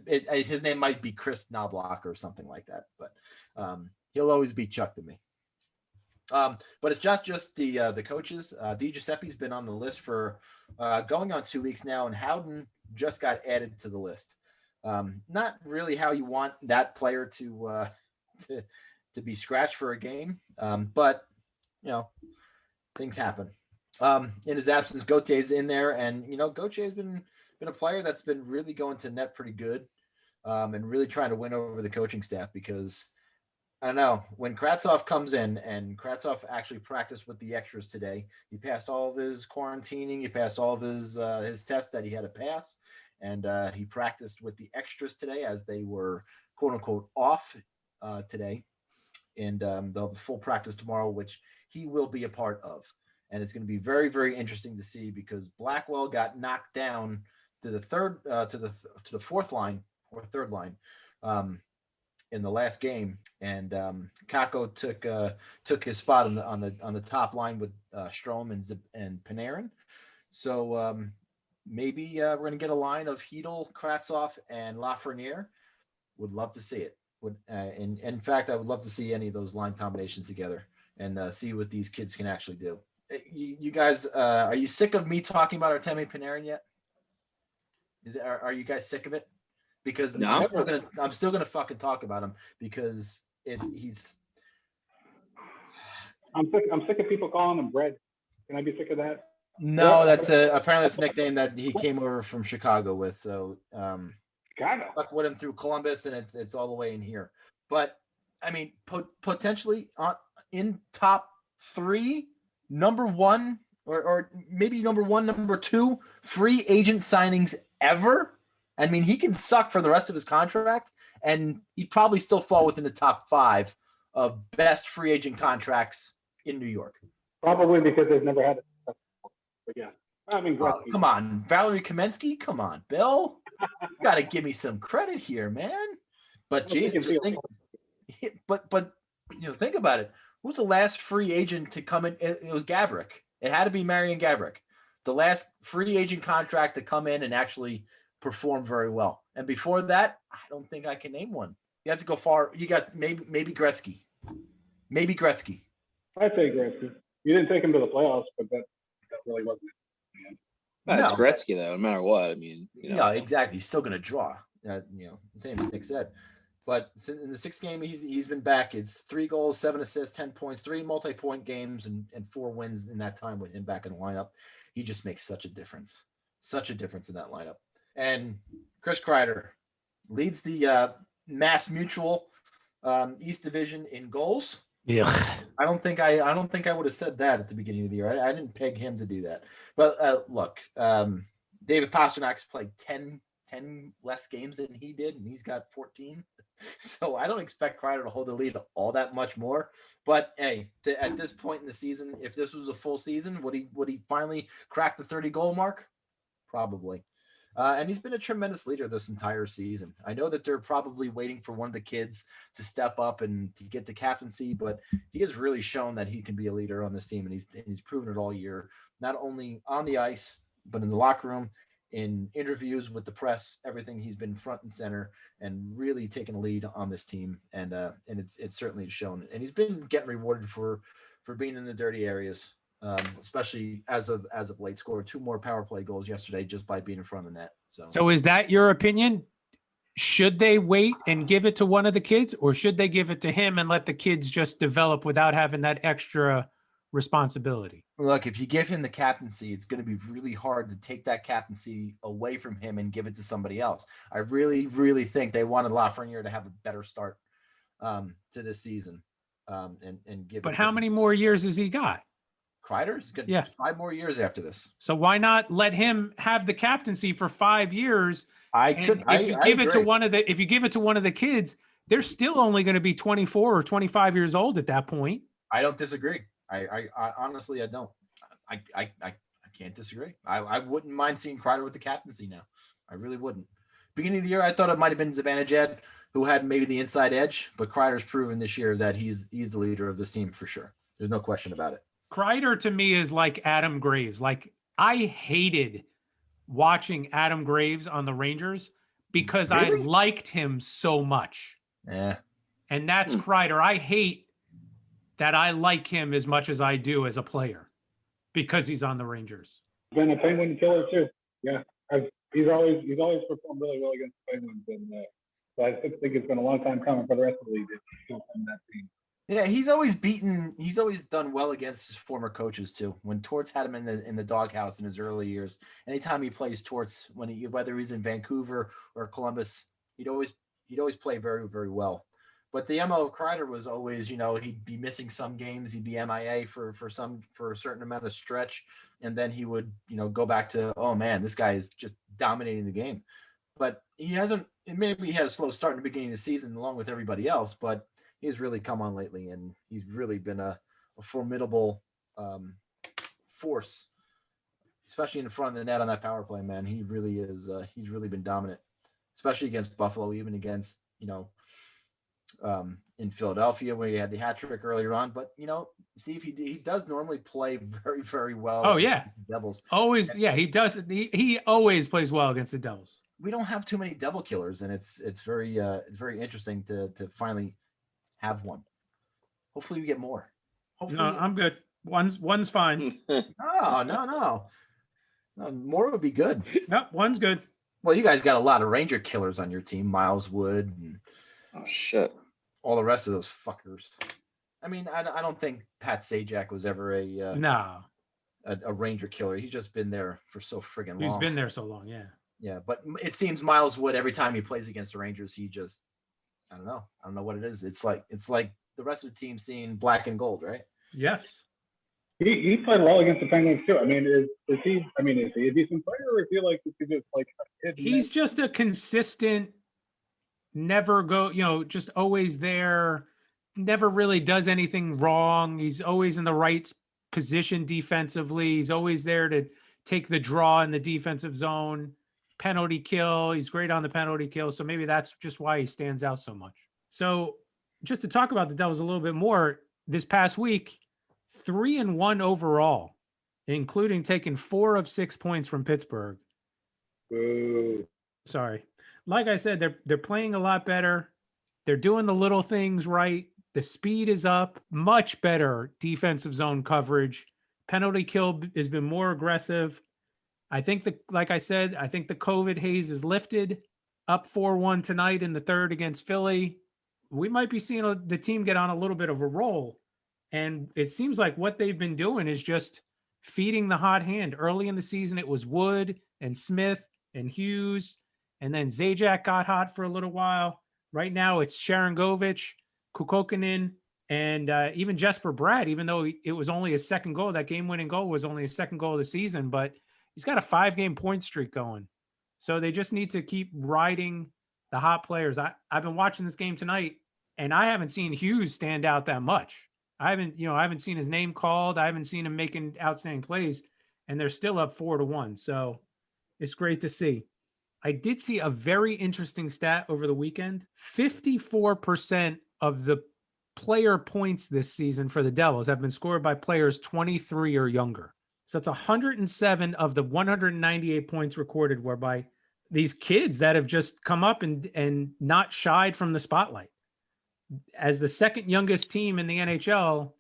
His name might be Chris Knobloch or something like that, but he'll always be Chuck to me. But it's not just the coaches. Di Giuseppe's been on the list for going on 2 weeks now, and Howden just got added to the list. Not really how you want that player to be scratched for a game, but things happen. In his absence, Gautier's in there, and Gautier's been a player that's been really going to net pretty good, and really trying to win over the coaching staff because I don't know, when Kravtsov comes in, and Kravtsov actually practiced with the extras today. He passed all of his quarantining, he passed all of his tests that he had to pass, and he practiced with the extras today as they were quote unquote off today, and they'll have a full practice tomorrow, which he will be a part of. And it's going to be very, very interesting to see because Blackwell got knocked down to the fourth line or third line in the last game, and Kakko took his spot on the top line with Strome and Panarin. So maybe we're going to get a line of Hedel, Kravtsov, and Lafreniere. Would love to see it. In fact, I would love to see any of those line combinations together and see what these kids can actually do. You guys, are you sick of me talking about Artemi Panarin yet? Are you guys sick of it? Because No. I'm still gonna fucking talk about him because I'm sick of people calling him bread. Can I be sick of that? No, that's apparently it's a nickname that he came over from Chicago with. So stuck with him through Columbus, and it's all the way in here. But I mean, potentially in top 3, number 1 or maybe number 1, number 2 free agent signings ever. I mean, he can suck for the rest of his contract, and he'd probably still fall within the top 5 of best free agent contracts in New York. Probably because they've never had it. But yeah, I mean, come on, Valerie Kamensky, come on, Bill, you got to give me some credit here, man. But Jesus, but think about it. Who's the last free agent to come in? It was Gaborik. It had to be Marian Gaborik, the last free agent contract to come in and actually perform very well. And before that, I don't think I can name one. You have to go far. You got maybe Gretzky. Maybe Gretzky. I'd say Gretzky. You didn't take him to the playoffs, but that really wasn't it. It's Gretzky though, no matter what. I mean, Yeah, exactly. He's still going to draw. Same as Nick said. But in the 6th game, he's been back. It's 3 goals, 7 assists, 10 points, 3 multi-point games, and 4 wins in that time with him back in the lineup. He just makes such a difference in that lineup. And Chris Kreider leads the Mass Mutual East Division in goals. Yeah, I don't think I would have said that at the beginning of the year. I didn't peg him to do that. But look, David Pasternak's played 10 less games than he did, and he's got 14. So I don't expect Kreider to hold the lead all that much more. But hey, at this point in the season, if this was a full season, would he finally crack the 30 goal mark? Probably. And he's been a tremendous leader this entire season. I know that they're probably waiting for one of the kids to step up and to get the captaincy, but he has really shown that he can be a leader on this team, and he's proven it all year, not only on the ice, but in the locker room, in interviews with the press, everything. He's been front and center and really taken a lead on this team, and it's certainly shown. And he's been getting rewarded for being in the dirty areas. Especially as of late, scored 2 more power play goals yesterday just by being in front of the net. So is that your opinion? Should they wait and give it to one of the kids, or should they give it to him and let the kids just develop without having that extra responsibility? Look, if you give him the captaincy, it's going to be really hard to take that captaincy away from him and give it to somebody else. I really, really think they wanted Lafreniere to have a better start to this season and give. But how many more years has he got? Kreider's got 5 more years after this. So why not let him have the captaincy for 5 years? If you give it to one of the kids, they're still only going to be 24 or 25 years old at that point. I don't disagree. I honestly, I don't. I can't disagree. I wouldn't mind seeing Kreider with the captaincy now. I really wouldn't. Beginning of the year, I thought it might have been Zibanejad who had maybe the inside edge, but Kreider's proven this year that he's the leader of this team for sure. There's no question about it. Kreider to me is like Adam Graves. Like, I hated watching Adam Graves on the Rangers because I liked him so much. Yeah. And that's Kreider. I hate that I like him as much as I do as a player because he's on the Rangers. Been a Penguin killer too. Yeah. He's always performed really well against the Penguins, and so I think it's been a long time coming for the rest of the league to from that team. Yeah, he's always done well against his former coaches too. When Torts had him in the doghouse in his early years, anytime he plays Torts, whether he's in Vancouver or Columbus, he'd always play very, very well. But the MO of Kreider was always, he'd be missing some games, he'd be MIA for a certain amount of stretch, and then he would, go back to, oh man, this guy is just dominating the game. But he hasn't. Maybe he had a slow start in the beginning of the season, along with everybody else, but he's really come on lately, and he's really been a formidable force, especially in front of the net on that power play, man. He really is. He's really been dominant, especially against Buffalo, even against, in Philadelphia where he had the hat trick earlier on. But, See if he does normally play very, very well. Oh yeah, Devils always. Yeah, he does. He always plays well against the Devils. We don't have too many devil killers, and it's very interesting to finally have one. Hopefully, we get more. Hopefully, No, I'm good. One's fine. No, more would be good. Nope, one's good. Well, you guys got a lot of Ranger killers on your team, Miles Wood, and shit, all the rest of those fuckers. I mean, I don't think Pat Sajak was ever a Ranger killer. He's just been there for so friggin' long. He's been there so long, yeah. Yeah, but it seems Miles Wood, every time he plays against the Rangers, he just, I don't know what it is. It's like the rest of the team seeing black and gold, right? Yes. He played well against the Penguins too. I mean, is he a decent player, or is he like just like he's just a consistent, never go, just always there, never really does anything wrong. He's always in the right position defensively. He's always there to take the draw in the defensive zone. Penalty kill. He's great on the penalty kill. So maybe that's just why he stands out so much. So just to talk about the Devils a little bit more, this past week, 3-1 overall, including taking 4 of 6 points from Pittsburgh. Ooh. Sorry. Like I said, they're playing a lot better. They're doing the little things right. The speed is up, much better defensive zone coverage. Penalty kill has been more aggressive. I think like I said, I think the COVID haze is lifted. Up 4-1 tonight in the third against Philly. We might be seeing the team get on a little bit of a roll. And it seems like what they've been doing is just feeding the hot hand. Early in the season, it was Wood and Smith and Hughes. And then Zajac got hot for a little while. Right now, it's Sharangovich, Kukokkinen, and even Jesper Bratt, even though it was only his second goal. That game-winning goal was only his second goal of the season, but he's got a 5-game point streak going. So they just need to keep riding the hot players. I've been watching this game tonight, and I haven't seen Hughes stand out that much. I haven't seen his name called. I haven't seen him making outstanding plays, and they're still up 4-1. So it's great to see. I did see a very interesting stat over the weekend. 54% of the player points this season for the Devils have been scored by players 23 or younger. So it's 107 of the 198 points recorded were by these kids that have just come up and not shied from the spotlight. As the second youngest team in the NHL,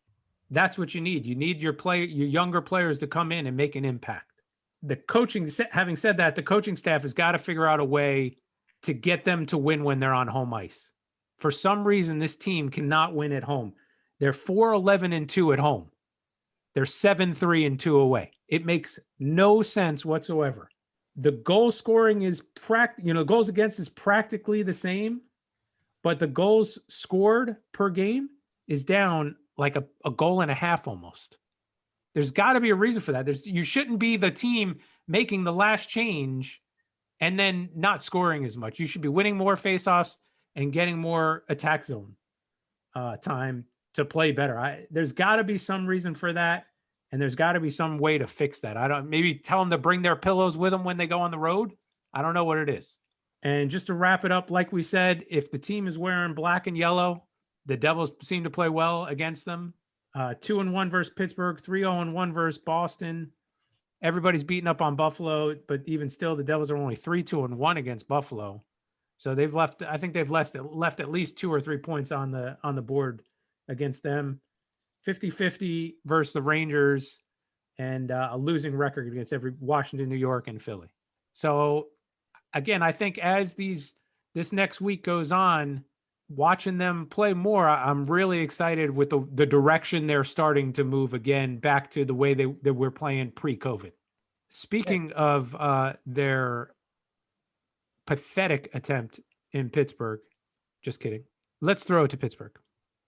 that's what you need. You need your younger players to come in and make an impact. Having said that, the coaching staff has got to figure out a way to get them to win when they're on home ice. For some reason, this team cannot win at home. They're 4-11-2 at home. They're 7-3-2 away. It makes no sense whatsoever. The goal scoring is goals against is practically the same, but the goals scored per game is down like a goal and a half almost. There's got to be a reason for that. You shouldn't be the team making the last change and then not scoring as much. You should be winning more faceoffs and getting more attack zone time to play better. There's got to be some reason for that, and there's got to be some way to fix that. Maybe tell them to bring their pillows with them when they go on the road. I don't know what it is. And just to wrap it up, like we said, if the team is wearing black and yellow, the Devils seem to play well against them. 2-1 versus Pittsburgh, 3-0-1 versus Boston. Everybody's beating up on Buffalo, but even still, the Devils are only 3-2-1 against Buffalo. So they've left. I think they've left at least 2 or 3 points on the board against them. 50-50 versus the Rangers, and a losing record against Washington, New York, and Philly. So again, I think as this next week goes on, watching them play more, I'm really excited with the direction they're starting to move again back to the way that we're playing pre-COVID. Speaking of their pathetic attempt in Pittsburgh, just kidding. Let's throw it to Pittsburgh.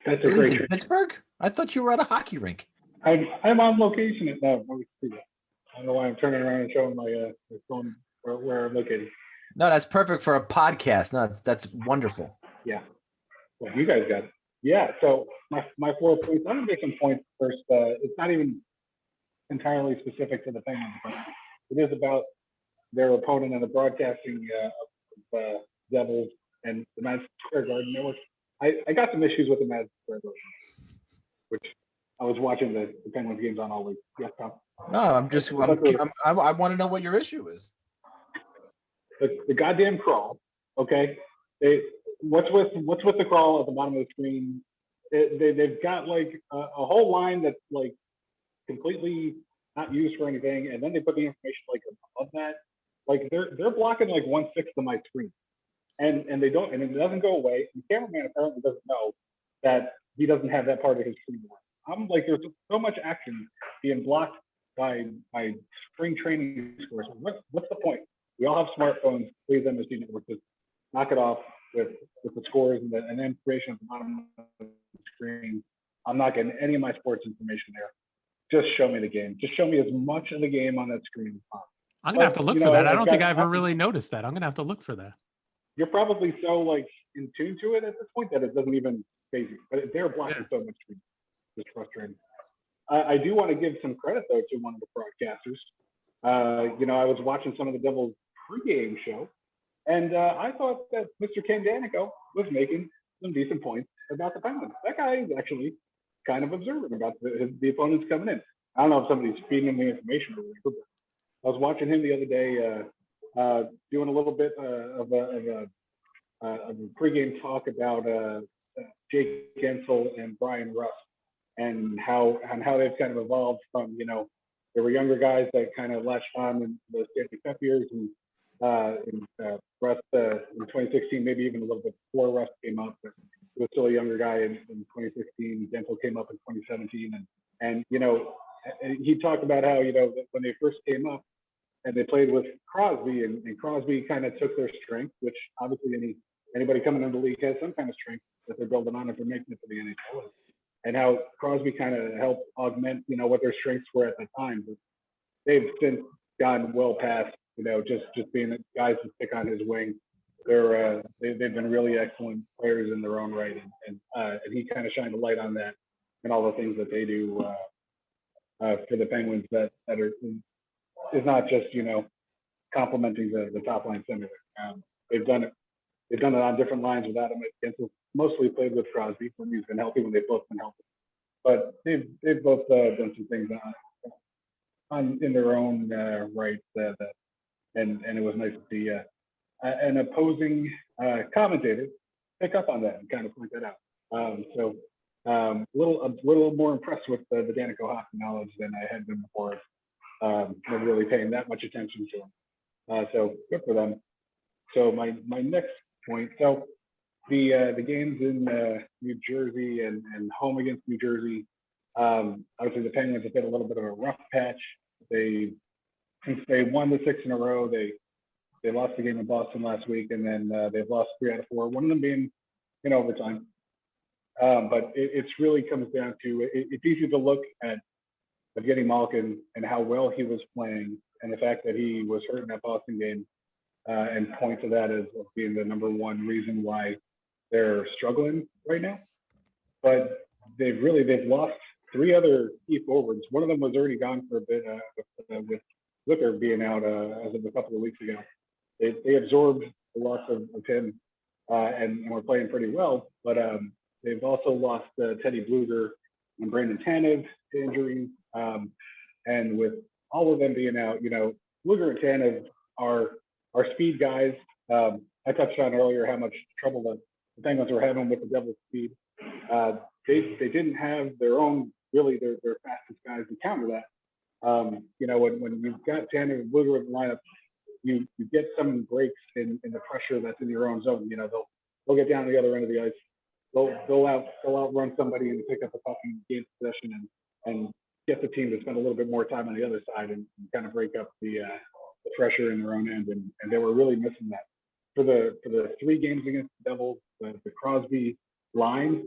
That's a great trip. Pittsburgh? I thought you were at a hockey rink. I'm on location at that. I don't know why I'm turning around and showing my phone where I'm located. No, that's perfect for a podcast. No, that's wonderful. Yeah. Well, you guys got it. Yeah. So my 4 points. I'm gonna make some points first. It's not even entirely specific to the Penguins, but it is about their opponent and the broadcasting of Devils and the Madison Square Garden Network. I got some issues with the Madison Square Garden, which I was watching the Penguins games on all week. Yeah, Tom. No, I want to know what your issue is. The goddamn crawl. Okay, what's with the crawl at the bottom of the screen? They've got like a whole line that's like completely not used for anything, and then they put the information like above that. Like they're blocking like 1/6 of my screen, and they don't, and it doesn't go away. And the cameraman apparently doesn't know that he doesn't have that part of his screen. I'm like, there's so much action being blocked by spring training scores. What's the point? We all have smartphones. Please, MSG Network, just knock it off with the scores and the information at the bottom of the screen. I'm not getting any of my sports information there. Just show me the game. Just show me as much of the game on that screen as possible. I'm gonna have to look for that. I don't think I ever really noticed that. I'm gonna have to look for that. You're probably so like in tune to it at this point that it doesn't even phase you. But they're blocking so much screen. It's frustrating. I do want to give some credit though to one of the broadcasters. I was watching some of the Devils pregame show, and I thought that Mr. Ken Danico was making some decent points about the Penguins. That guy is actually kind of observant about the opponents coming in. I don't know if somebody's feeding him the information or whatever, but I was watching him the other day doing a little bit of a pregame talk about Jake Gensel and Brian Rust and how they've kind of evolved from, there were younger guys that kind of latched on in the Stanley Cup years, and Rust in 2016, maybe even a little bit before Rust came up, but he was still a younger guy in 2016. Gensel came up in 2017, and he talked about how when they first came up and they played with Crosby, and Crosby kind of took their strength, which obviously anybody coming into the league has some kind of strength that they're building on if they're making it to the NHL, and how Crosby kind of helped augment what their strengths were at the time. But they've since gone well past just being guys to stick on his wing. They've been really excellent players in their own right, and he kind of shined a light on that and all the things that they do for the Penguins that is not just complimenting the top line center. They've done it on different lines with Adam Gensel. Mostly played with Crosby when he's been healthy, when they've both been healthy. But they've both done some things in their own right and it was nice to see an opposing commentator pick up on that and kind of point that out. So a little more impressed with the Danico hockey knowledge than I had been before. Not really paying that much attention to them. So good for them. So my next point. So the games in New Jersey and home against New Jersey. Obviously the Penguins have hit a little bit of a rough patch. Since they won the 6 in a row, they lost the game in Boston last week, and then they've lost 3 out of 4. One of them being in overtime. But it's really comes down to it's easy to look at Evgeny Malkin and how well he was playing, and the fact that he was hurt in that Boston game, and point to that as being the number one reason why they're struggling right now. But they've lost 3 other key forwards. One of them was already gone for a bit with Zucker being out as of a couple of weeks ago. They absorbed the loss of him and were playing pretty well, but they've also lost Teddy Bluger and Brandon Tanev to injuries. And with all of them being out, Bluger and Tanev are speed guys. I touched on earlier how much trouble the Penguins were having with the Devils' speed. They didn't have their own, really, their fastest guys to counter that. When you've got Tanev and Bluger in the lineup, you get some breaks in the pressure that's in your own zone. They'll get down to the other end of the ice. They'll outrun somebody and pick up a puck and gain possession and get the team to spend a little bit more time on the other side and kind of break up the pressure in their own end. And they were really missing that. For the 3 games against the Devils, the Crosby line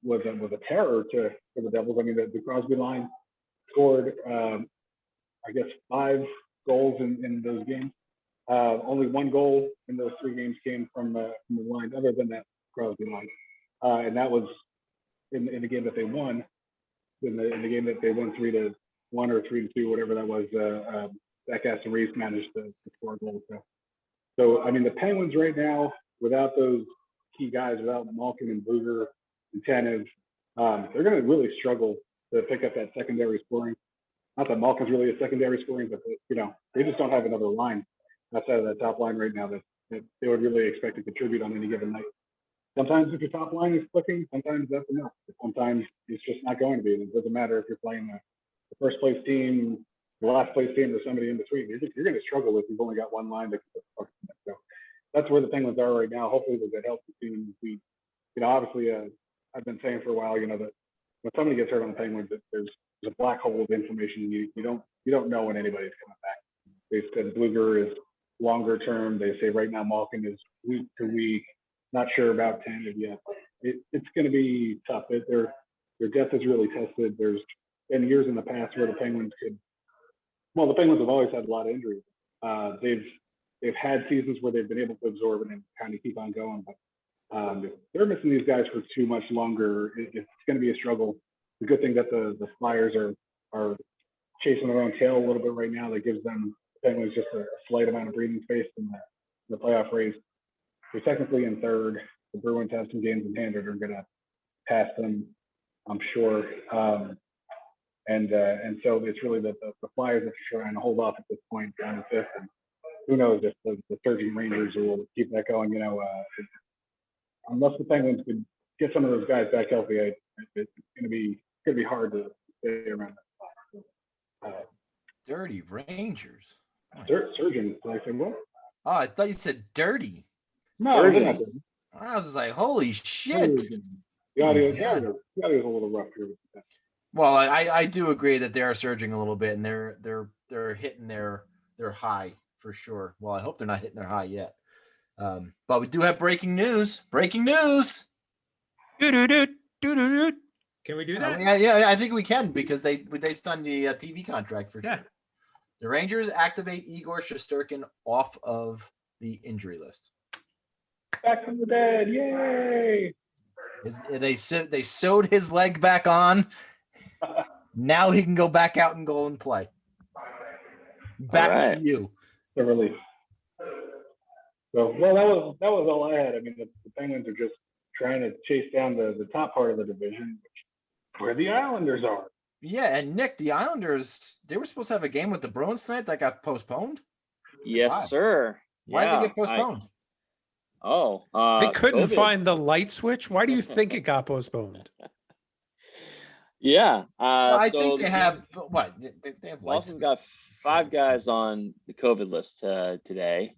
was a terror for the Devils. I mean, the Crosby line scored, 5 goals in those games. Only 1 goal in those 3 games came from the line, other than that Crosby line, and that was in the game that they won. In the game that they won 3-1 or 3-2, whatever that was, Zach Aston Reese managed to score goals. So I mean, the Penguins right now, without those key guys, without Malkin and Bluger and Tanev, they're going to really struggle to pick up that secondary scoring. Not that Malkin's really a secondary scoring, but they just don't have another line outside of that top line right now that they would really expect to contribute on any given night. Sometimes if your top line is clicking, sometimes that's enough. Sometimes it's just not going to be. It doesn't matter if you're playing the first place team, the last place team, or somebody in between. You're going to struggle if you've only got one line that can. So that's where the Penguins are right now. Hopefully they'll get healthy soon. Obviously, I've been saying for a while, that when somebody gets hurt on the Penguins, there's a black hole of information. You don't know when anybody's coming back. They said Bluger is longer term. They say right now Malkin is week to week. Not sure about Tanev yet. It's going to be tough. Their depth is really tested. There's been years in the past where the Penguins the Penguins have always had a lot of injuries. They've had seasons where they've been able to absorb it and kind of keep on going. But if they're missing these guys for too much longer, it's going to be a struggle. The good thing that the Flyers are chasing their own tail a little bit right now. That gives them Penguins just a slight amount of breathing space in the playoff race. They're technically in third. The Bruins have some games in hand that are going to pass them, I'm sure. And so it's really the Flyers that are trying to hold off at this point down in fifth. And who knows if the surging Rangers will keep that going. Unless the Penguins could get some of those guys back healthy, it's going to be hard to stay around that spot. Dirty Rangers. Surgeon, did I say what? Oh, I thought you said dirty. No, they're not dirty. I was like, holy shit. The audio's a little rough here. Well, I do agree that they are surging a little bit, and they're hitting their high for sure. Well, I hope they're not hitting their high yet. But we do have breaking news. Breaking news. Can we do that? Yeah, I think we can because they signed the TV contract for sure. The Rangers activate Igor Shesterkin off of the injury list. Back from the dead, yay! They sewed his leg back on. Now he can go back out and go and play. Back to you. The relief. So, well, that was all I had. I mean, the Penguins are just trying to chase down the top part of the division, where the Islanders are. Yeah, and Nick, the Islanders, they were supposed to have a game with the Bruins tonight that got postponed. Yes, sir. Why did it get postponed? They couldn't COVID. find the light switch. Why do you think it got postponed? Yeah. I think they have what? They have Boston's got 5 guys on the COVID list today.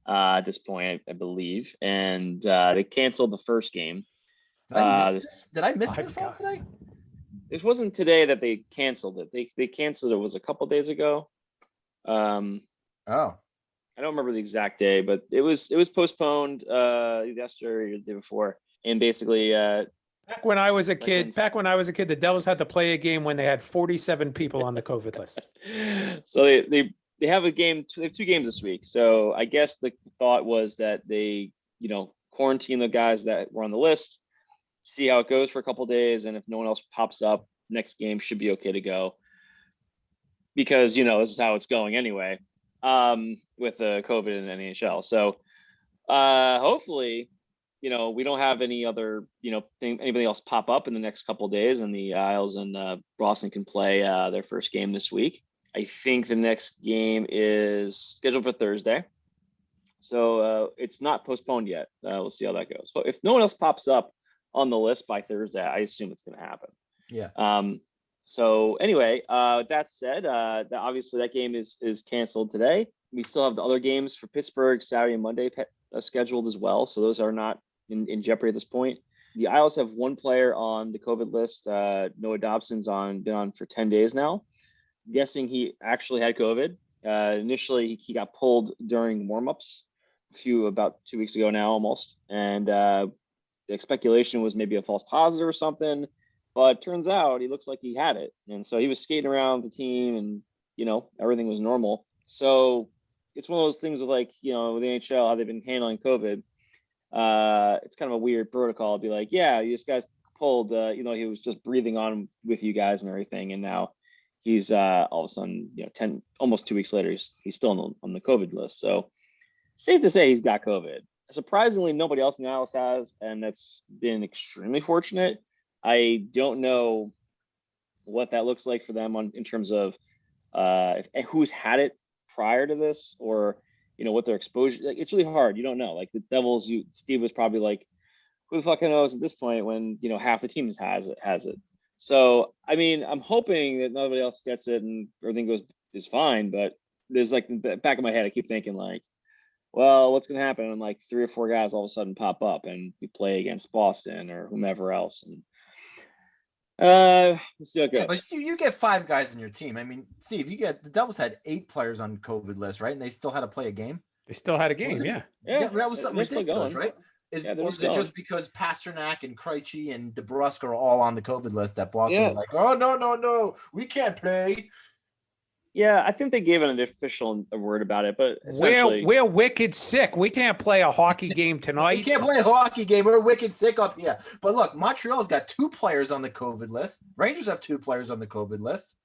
At this point, I believe, and they canceled the first game. Did I miss this all today? It wasn't today that they canceled it. They canceled it was a couple days ago. I don't remember the exact day, but it was postponed yesterday or the day before. And basically, back when I was a kid, the Devils had to play a game when they had 47 people on the COVID list. So they have a game. They have 2 games this week. So I guess the thought was that they, quarantine the guys that were on the list, see how it goes for a couple days, and if no one else pops up, next game should be okay to go. Because this is how it's going anyway. With the COVID and NHL. So hopefully, we don't have any other, anybody else pop up in the next couple of days, and the Isles and Boston can play their first game this week. I think the next game is scheduled for Thursday. So it's not postponed yet. We'll see how that goes. So if no one else pops up on the list by Thursday, I assume it's going to happen. Yeah. So anyway, with that said, obviously that game is canceled today. We still have the other games for Pittsburgh Saturday and Monday scheduled as well. So those are not in jeopardy at this point. The Isles have 1 player on the COVID list. Noah Dobson's been on for 10 days now. I'm guessing he actually had COVID. Initially, he got pulled during warmups about 2 weeks ago now, almost. And the speculation was maybe a false positive or something. But it turns out he looks like he had it. And so he was skating around the team and, everything was normal. So it's one of those things with with the NHL, how they've been handling COVID. It's kind of a weird protocol to be like, yeah, this guy's pulled, he was just breathing on with you guys and everything. And now he's all of a sudden, almost 2 weeks later, he's still on the COVID list. So safe to say he's got COVID. Surprisingly, nobody else in the Isles has, and that's been extremely fortunate. I don't know what that looks like for them in terms of who's had it prior to this, or what their exposure. Like, it's really hard. You don't know. Like the Devils, Steve was probably like, who the fuck knows at this point when half the team has it. So I mean, I'm hoping that nobody else gets it and everything is fine. But there's like in the back of my head, I keep thinking like, well, what's gonna happen when like 3 or 4 guys all of a sudden pop up and we play against Boston or whomever else? And let's see how it goes. Yeah, but you get 5 guys in your team. I mean, Steve, the Devils had 8 players on COVID list, right? And they still had to play a game. They still had a game, yeah. That was something ridiculous, right? Is it just because Pasternak and Krejci and DeBrusk are all on the COVID list that Boston was like, oh, no, we can't play? Yeah, I think they gave an official word about it, but we're wicked sick. We can't play a hockey game tonight. We can't play a hockey game. We're wicked sick up here. But look, Montreal's got 2 players on the COVID list. Rangers have 2 players on the COVID list.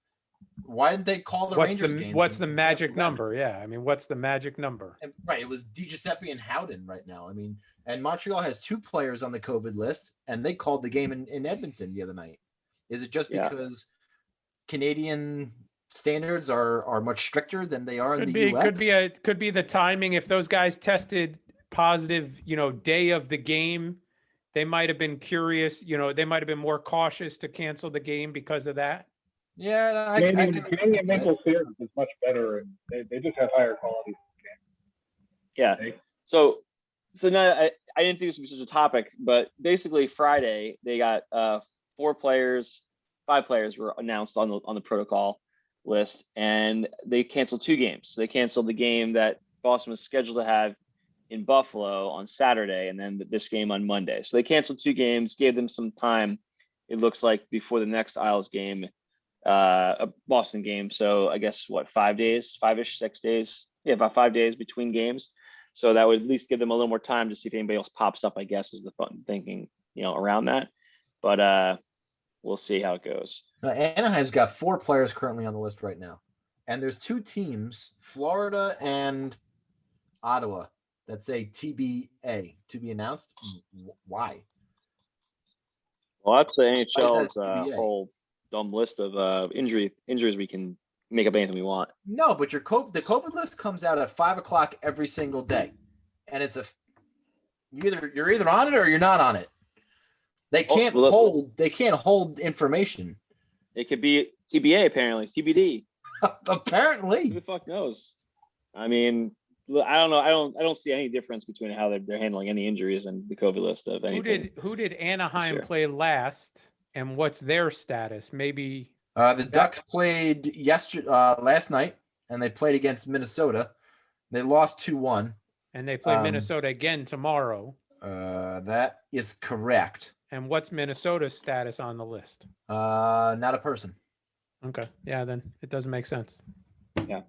Why didn't they call the Rangers game? What's the magic number? Yeah, I mean, what's the magic number? Right, it was DiGiuseppe and Howden right now. I mean, and Montreal has 2 players on the COVID list, and they called the game in Edmonton the other night. Is it just because Canadian standards are much stricter than they are in the US? Could be the timing. If those guys tested positive, day of the game, they might have been curious. They might have been more cautious to cancel the game because of that. Yeah, Canadian mental clearance is much better, and they just have higher quality. Yeah. So now I didn't think this was such a topic, but basically Friday they got 5 players were announced on the protocol list, and they canceled 2 games. So they canceled the game that Boston was scheduled to have in Buffalo on Saturday, and then this game on Monday. So they canceled 2 games, gave them some time, it looks like, before the next Isles game, a Boston game. So I guess 5 days, 5-ish, 6 days. Yeah, about 5 days between games. So that would at least give them a little more time to see if anybody else pops up, I guess, is the fun thinking, around that. But we'll see how it goes. Anaheim's got 4 players currently on the list right now. And there's 2 teams, Florida and Ottawa, that say TBA, to be announced. Why? Well, that's the NHL's whole dumb list of injuries we can make up anything we want. No, but the COVID list comes out at 5:00 every single day. And it's you're either on it or you're not on it. They can't hold information. It could be TBA, apparently. TBD. Apparently. Who the fuck knows? I mean, I don't know. I don't see any difference between how they're handling any injuries and the COVID list of anything. Who did Anaheim play last, and what's their status? Maybe the Ducks played last night, and they played against Minnesota. They lost 2-1. And they play Minnesota again tomorrow. That is correct. And what's Minnesota's status on the list? Not a person. Okay. Yeah, then it doesn't make sense. Yeah.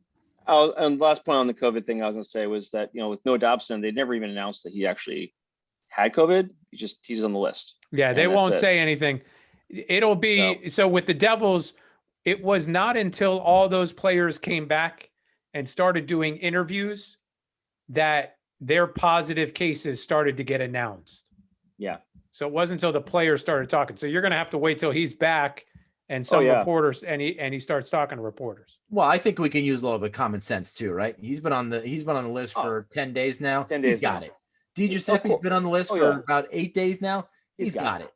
Oh, and last point on the COVID thing I was going to say was that, with Noah Dobson, they never even announced that he actually had COVID. He's on the list. Yeah, they won't say anything. It'll be so with the Devils, it was not until all those players came back and started doing interviews that their positive cases started to get announced. Yeah. So it wasn't until the players started talking. So you're going to have to wait till he's back and some reporters and he starts talking to reporters. Well, I think we can use a little bit of common sense too, right? He's been on the list for 10 days now. 10 days. He's got it. DiGiuseppe's been on the list for about 8 days now. He's got it.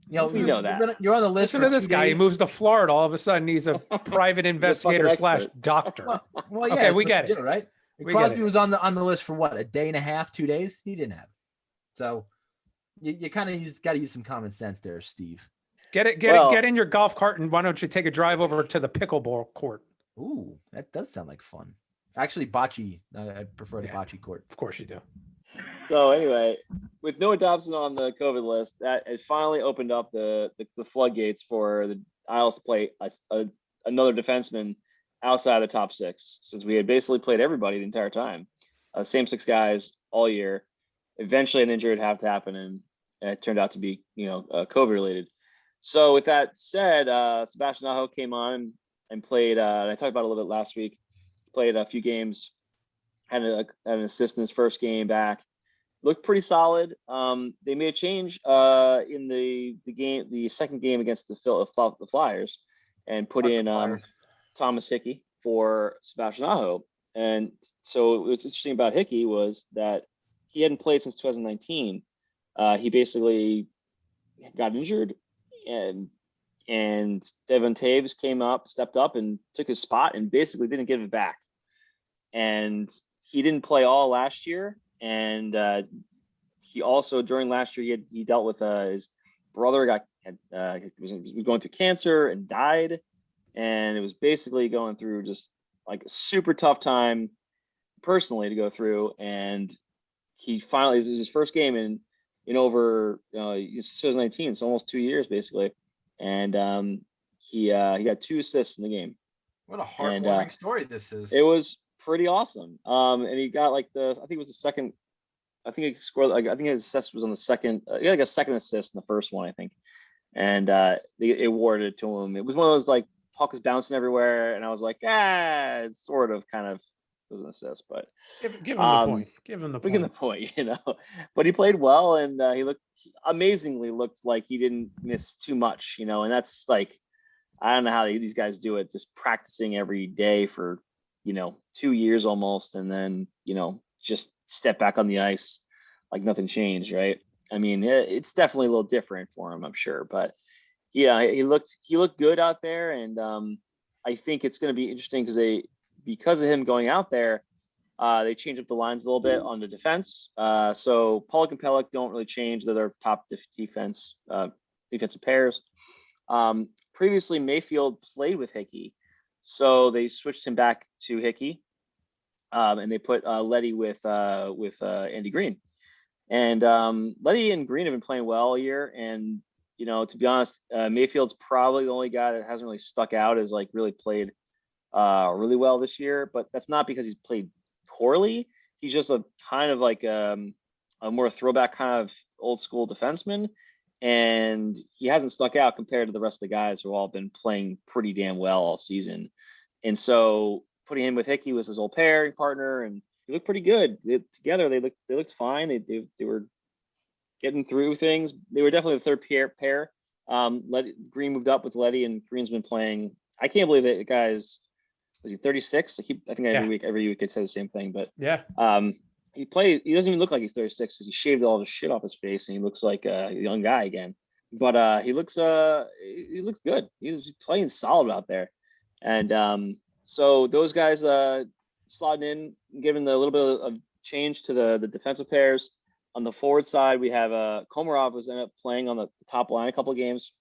We know that. You're on the list. Listen to this guy. He moves to Florida. All of a sudden, he's a private investigator / doctor. Well, yeah. Okay, we get it. Right? Crosby was on the list for what, a day and a half, 2 days? He didn't have it. So you kind of got to use some common sense there, Steve. Get in your golf cart and why don't you take a drive over to the pickleball court? Ooh, that does sound like fun. Actually, bocce. I prefer the bocce court. Of course you do. So anyway, with Noah Dobson on the COVID list, that has finally opened up the floodgates for the Isles to play another defenseman outside the top 6, since we had basically played everybody the entire time. Same 6 guys all year. Eventually an injury would have to happen, and it turned out to be COVID related. So with that said, Sebastian Aho came on and played. And I talked about it a little bit last week. Played a few games, had an assist in his first game back, looked pretty solid. They made a change in the second game against the Flyers, and put in Thomas Hickey for Sebastian Aho. And so what's interesting about Hickey was that he hadn't played since 2019. He basically got injured, and Devon Taves stepped up and took his spot and basically didn't give it back. And he didn't play all last year. And he also, during last year, he dealt with his brother was going through cancer and died. And it was basically going through just like a super tough time personally to go through. And it was his first game in over, it's 2019, it's almost 2 years basically. And he got 2 assists in the game. What a heartwarming story this is. It was pretty awesome. And he got I think it was the second, I think he scored, I think his assist was on the second, he had like a second assist in the first one, I think. And they awarded it to him. It was one of those like puck was bouncing everywhere, and I was like, it's sort of kind of was an assist, but give him the point. Give him the point, But he played well, and he amazingly looked like he didn't miss too much, and that's like, I don't know how these guys do it, just practicing every day for 2 years almost, and then just step back on the ice like nothing changed, right? I mean, it's definitely a little different for him, I'm sure, but yeah, he looked good out there, and I think it's going to be interesting because of him going out there, they changed up the lines a little bit on the defense. So Pollock and Pellick don't really change; they're their top defensive pairs. Previously, Mayfield played with Hickey, so they switched him back to Hickey, and they put Leddy with Andy Green. And Leddy and Green have been playing well all year, and to be honest, Mayfield's probably the only guy that hasn't really stuck out as like really played really well this year. But that's not because he's played poorly. He's just a kind of like a more throwback kind of old school defenseman, and he hasn't stuck out compared to the rest of the guys who all been playing pretty damn well all season. And so putting him with Hickey was his old pairing partner, and he looked pretty good together. They looked fine. They were getting through things. They were definitely the third pair. Green moved up with Leddy, and Green's been playing. I can't believe that the guy's, was he 36? I think every week I say the same thing, but yeah. He doesn't even look like he's 36 because he shaved all the shit off his face, and he looks like a young guy again. But he looks good. He's playing solid out there. And so those guys slotting in, giving a little bit of change to the defensive pairs. On the forward side, we have Komarov was ended up playing on the top line a couple of games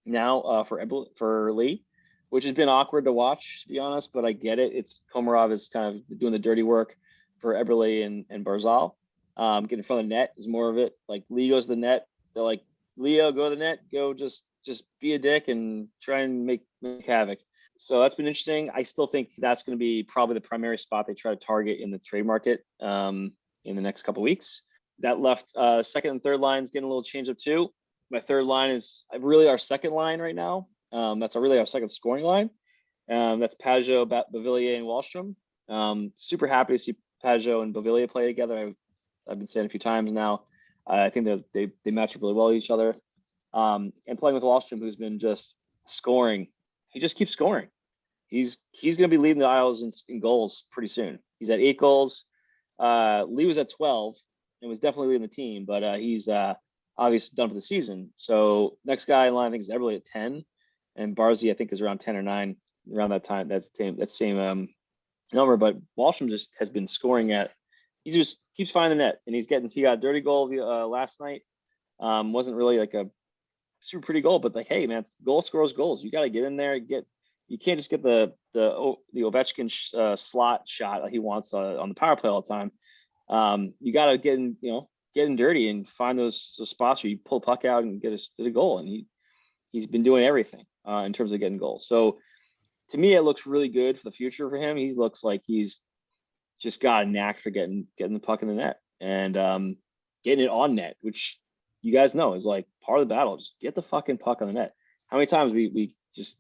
now for Lee, which has been awkward to watch, to be honest, but I get it. Komarov is kind of doing the dirty work for Eberle and Barzal. Getting in front of the net is more of it. Like Lee goes to the net, they're like, Leo, go to the net, go just be a dick and try and make havoc. So that's been interesting. I still think that's going to be probably the primary spot they try to target in the trade market in the next couple of weeks. That left second and third lines getting a little change up too. My third line is really our second line right now. That's really our second scoring line. That's Pajot, Beauvillier, and Wahlstrom. Super happy to see Pajot and Beauvillier play together. I've been saying a few times now. I think they match up really well with each other. And playing with Wahlstrom, who's been just scoring. He just keeps scoring. He's going to be leading the aisles in goals pretty soon. He's at 8 goals. Lee was at 12 and was definitely leading the team, but he's obviously done for the season. So next guy in line, I think, is Eberle at 10, and Barzy, I think, is around 10 or 9 around that time. That's the same number. But Wahlstrom just has been scoring he just keeps finding the net, and he got a dirty goal last night. Wasn't really like a super pretty goal, but like, hey man, goal scores goals. You got to get in there. You can't just get the Ovechkin slot shot like he wants on the power play all the time. You got to get in dirty and find those spots where you pull the puck out and get a goal. And he's been doing everything in terms of getting goals. So to me, it looks really good for the future for him. He looks like he's just got a knack for getting the puck in the net and getting it on net, which you guys know is like part of the battle. Just get the fucking puck on the net. How many times we just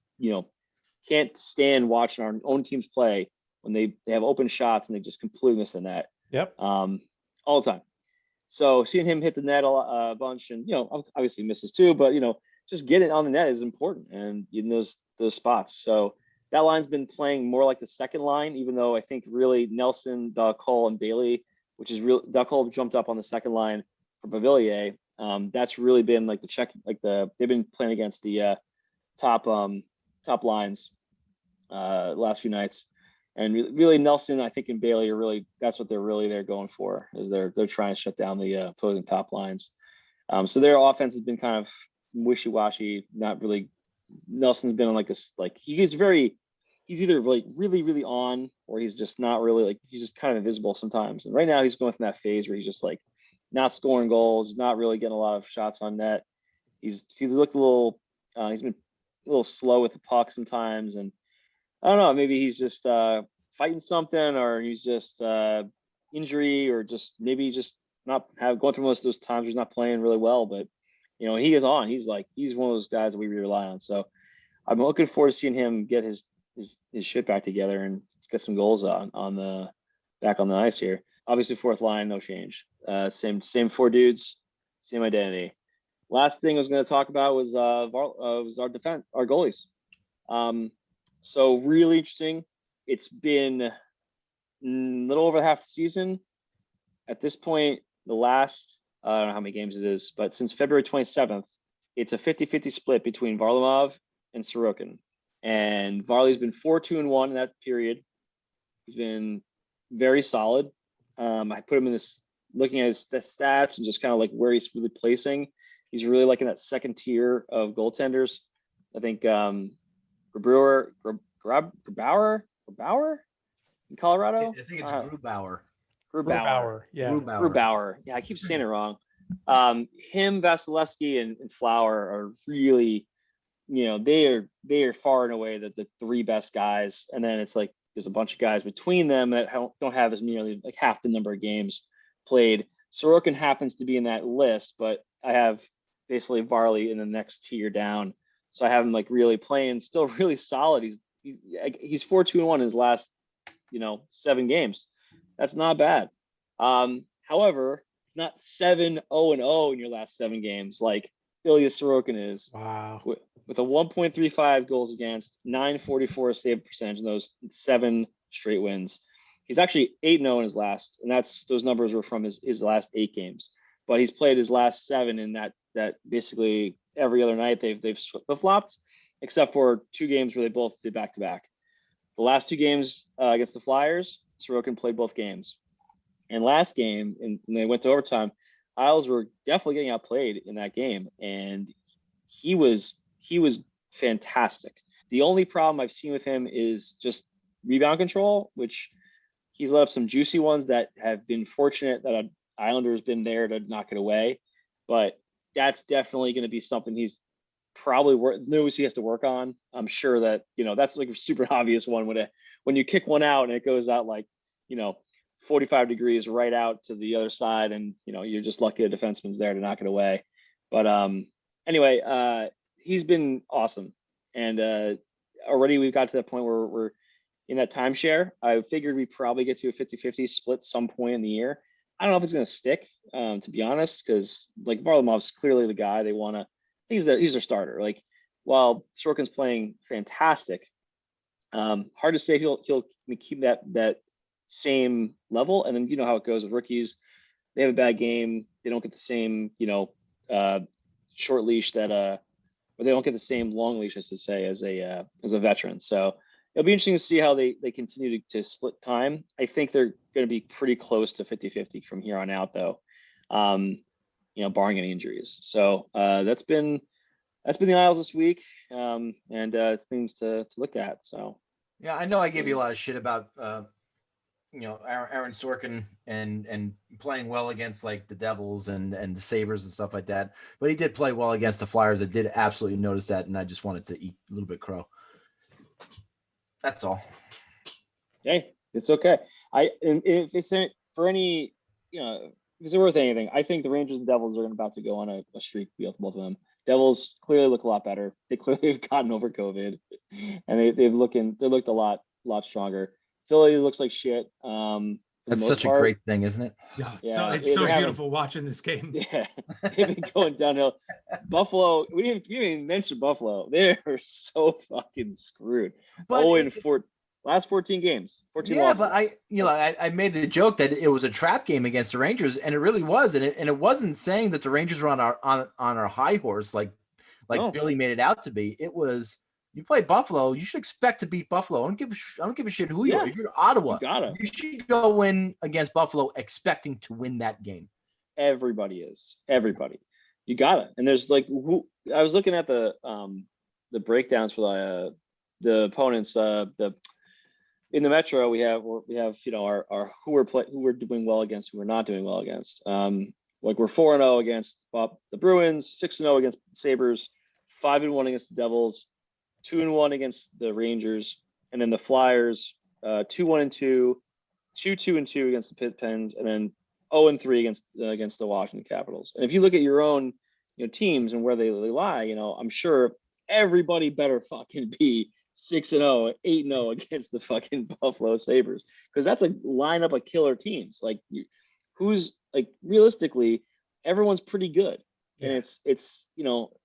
can't stand watching our own teams play when they have open shots and they just completely miss the net. Yep. All the time. So seeing him hit the net a bunch, and obviously misses too, but just get it on the net is important, and in those spots. So that line's been playing more like the second line, even though I think really Nelson, Cole, and Bailey, which is real. Cole jumped up on the second line for Bavillier. That's really been like the check, they've been playing against the top lines last few nights, and really Nelson, I think, and Bailey are really, that's what they're going for, is they're trying to shut down the opposing top lines. So their offense has been kind of wishy-washy, not really. Nelson's been on he's either like really, really on, or he's just not really, he's just kind of invisible sometimes. And right now he's going through that phase where he's just not scoring goals, not really getting a lot of shots on net. He's looked a little, he's been a little slow with the puck sometimes. And I don't know, maybe he's just fighting something, or he's just injury, or just maybe just not going through most of those times where he's not playing really well. But he is on. He's one of those guys that we rely on. So I'm looking forward to seeing him get his shit back together and get some goals back on the ice here. Obviously, fourth line, no change. Same four dudes, same identity. Last thing I was going to talk about was our defense, our goalies. So really interesting. It's been a little over half the season. At this point, the last, I don't know how many games it is, but since February 27th, it's a 50-50 split between Varlamov and Sorokin. And Varley's been 4-2-1 in that period. He's been very solid. I put him in this, looking at his stats and just kind of where he's really placing. He's really in that second tier of goaltenders. I think Grubauer in Colorado. I think it's Grubauer. Yeah. Grubauer. Yeah, I keep saying it wrong. Him, Vasilevsky, and Flower are really, they are far and away the three best guys. And then it's there's a bunch of guys between them that don't have as nearly half the number of games played. Sorokin happens to be in that list, but I have basically Varley in the next tier down. So I have him really playing, still really solid. He's 4-2-1 in his last 7 games. That's not bad. However, it's not 7-0-0 in your last 7 games like Ilya Sorokin is. Wow. With a 1.35 goals against, 944 save percentage in those 7 straight wins. He's actually 8-0 in his last, and those numbers were from his last 8 games. But he's played his last 7 in that basically every other night they've flip-flopped, except for 2 games where they both did back-to-back. The last 2 games against the Flyers, Sorokin played both games. And last game, and they went to overtime, Isles were definitely getting outplayed in that game, and he was fantastic. The only problem I've seen with him is just rebound control, which he's let up some juicy ones that have been fortunate that an Islander's been there to knock it away. But that's definitely going to be something he's probably knows he has to work on. I'm sure that, that's a super obvious one when you kick one out and it goes out 45 degrees right out to the other side, and you're just lucky a defenseman's there to knock it away. But anyway, he's been awesome, and already we've got to that point where we're in that timeshare. I figured we probably get to a 50-50 split some point in the year. I don't know if it's going to stick, to be honest, because Varlamov's clearly the guy they want to. He's their starter. While Sorokin's playing fantastic, hard to say he'll keep that same level. And then you know how it goes with rookies. They have a bad game. They don't get the same, short leash that or they don't get the same long leash, I should say, as a veteran. So it'll be interesting to see how they continue to split time. I think they're going to be pretty close to 50-50 from here on out, though, barring any injuries. So that's been the Isles this week, and things to look at. So yeah, I know I gave you a lot of shit about Aaron Sorkin and playing well against the Devils and the Sabres and stuff like that. But he did play well against the Flyers. I did absolutely notice that, and I just wanted to eat a little bit crow. That's all. Hey, it's okay. If it's for any, if it's worth anything, I think the Rangers and Devils are about to go on a streak with both of them. Devils clearly look a lot better. They clearly have gotten over COVID, and they looked a lot stronger. Philly looks like shit. That's such a great thing, isn't it? Yeah, it's so beautiful watching this game. Yeah, they've been going downhill. Buffalo, we didn't even mention Buffalo. They're so fucking screwed. But last 14 games, 14 yeah, losses. but I made the joke that it was a trap game against the Rangers, and it really was, and it wasn't saying that the Rangers were on our high horse like Billy made it out to be. It was, you play Buffalo, you should expect to beat Buffalo. I don't give a shit who you are. If you're Ottawa, you should go in against Buffalo expecting to win that game. Everybody is. Everybody. You got it. And there's like I was looking at the breakdowns for the opponents. In the Metro, we have our who we're doing well against, who we're not doing well against. Like we're 4-0 against the Bruins, 6-0 against the Sabres, 5-1 against the Devils, 2-1 against the Rangers, and then the Flyers, 2-1-2, 2-2-2 against the Pens, and then 0-3 against the Washington Capitals. And if you look at your own teams and where they lie, I'm sure everybody better fucking be 6-0, 8-0 against the fucking Buffalo Sabres, because that's a lineup of killer teams. Like who's like realistically, everyone's pretty good. And it's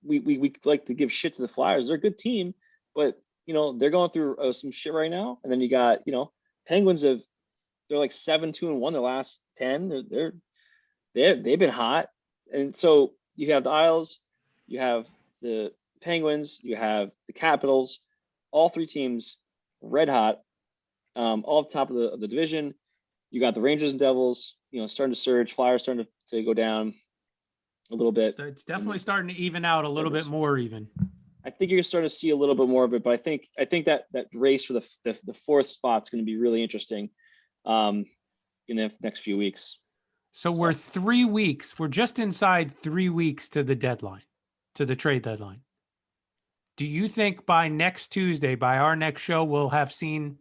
we like to give shit to the Flyers. They're a good team, but they're going through some shit right now. And then you got Penguins they're like 7-2-1 their last 10. They've been hot. And so you have the Isles, you have the Penguins, you have the Capitals, all three teams red hot, all top of the division. You got the Rangers and Devils, starting to surge. Flyers starting to go down a little bit. It's definitely starting to even out a little bit more even. I think you're starting to see a little bit more of it, but I think that race for the fourth spot is going to be really interesting in the next few weeks. So we're 3 weeks. We're just inside 3 weeks to the deadline, to the trade deadline. Do you think by next Tuesday, by our next show, we'll have seen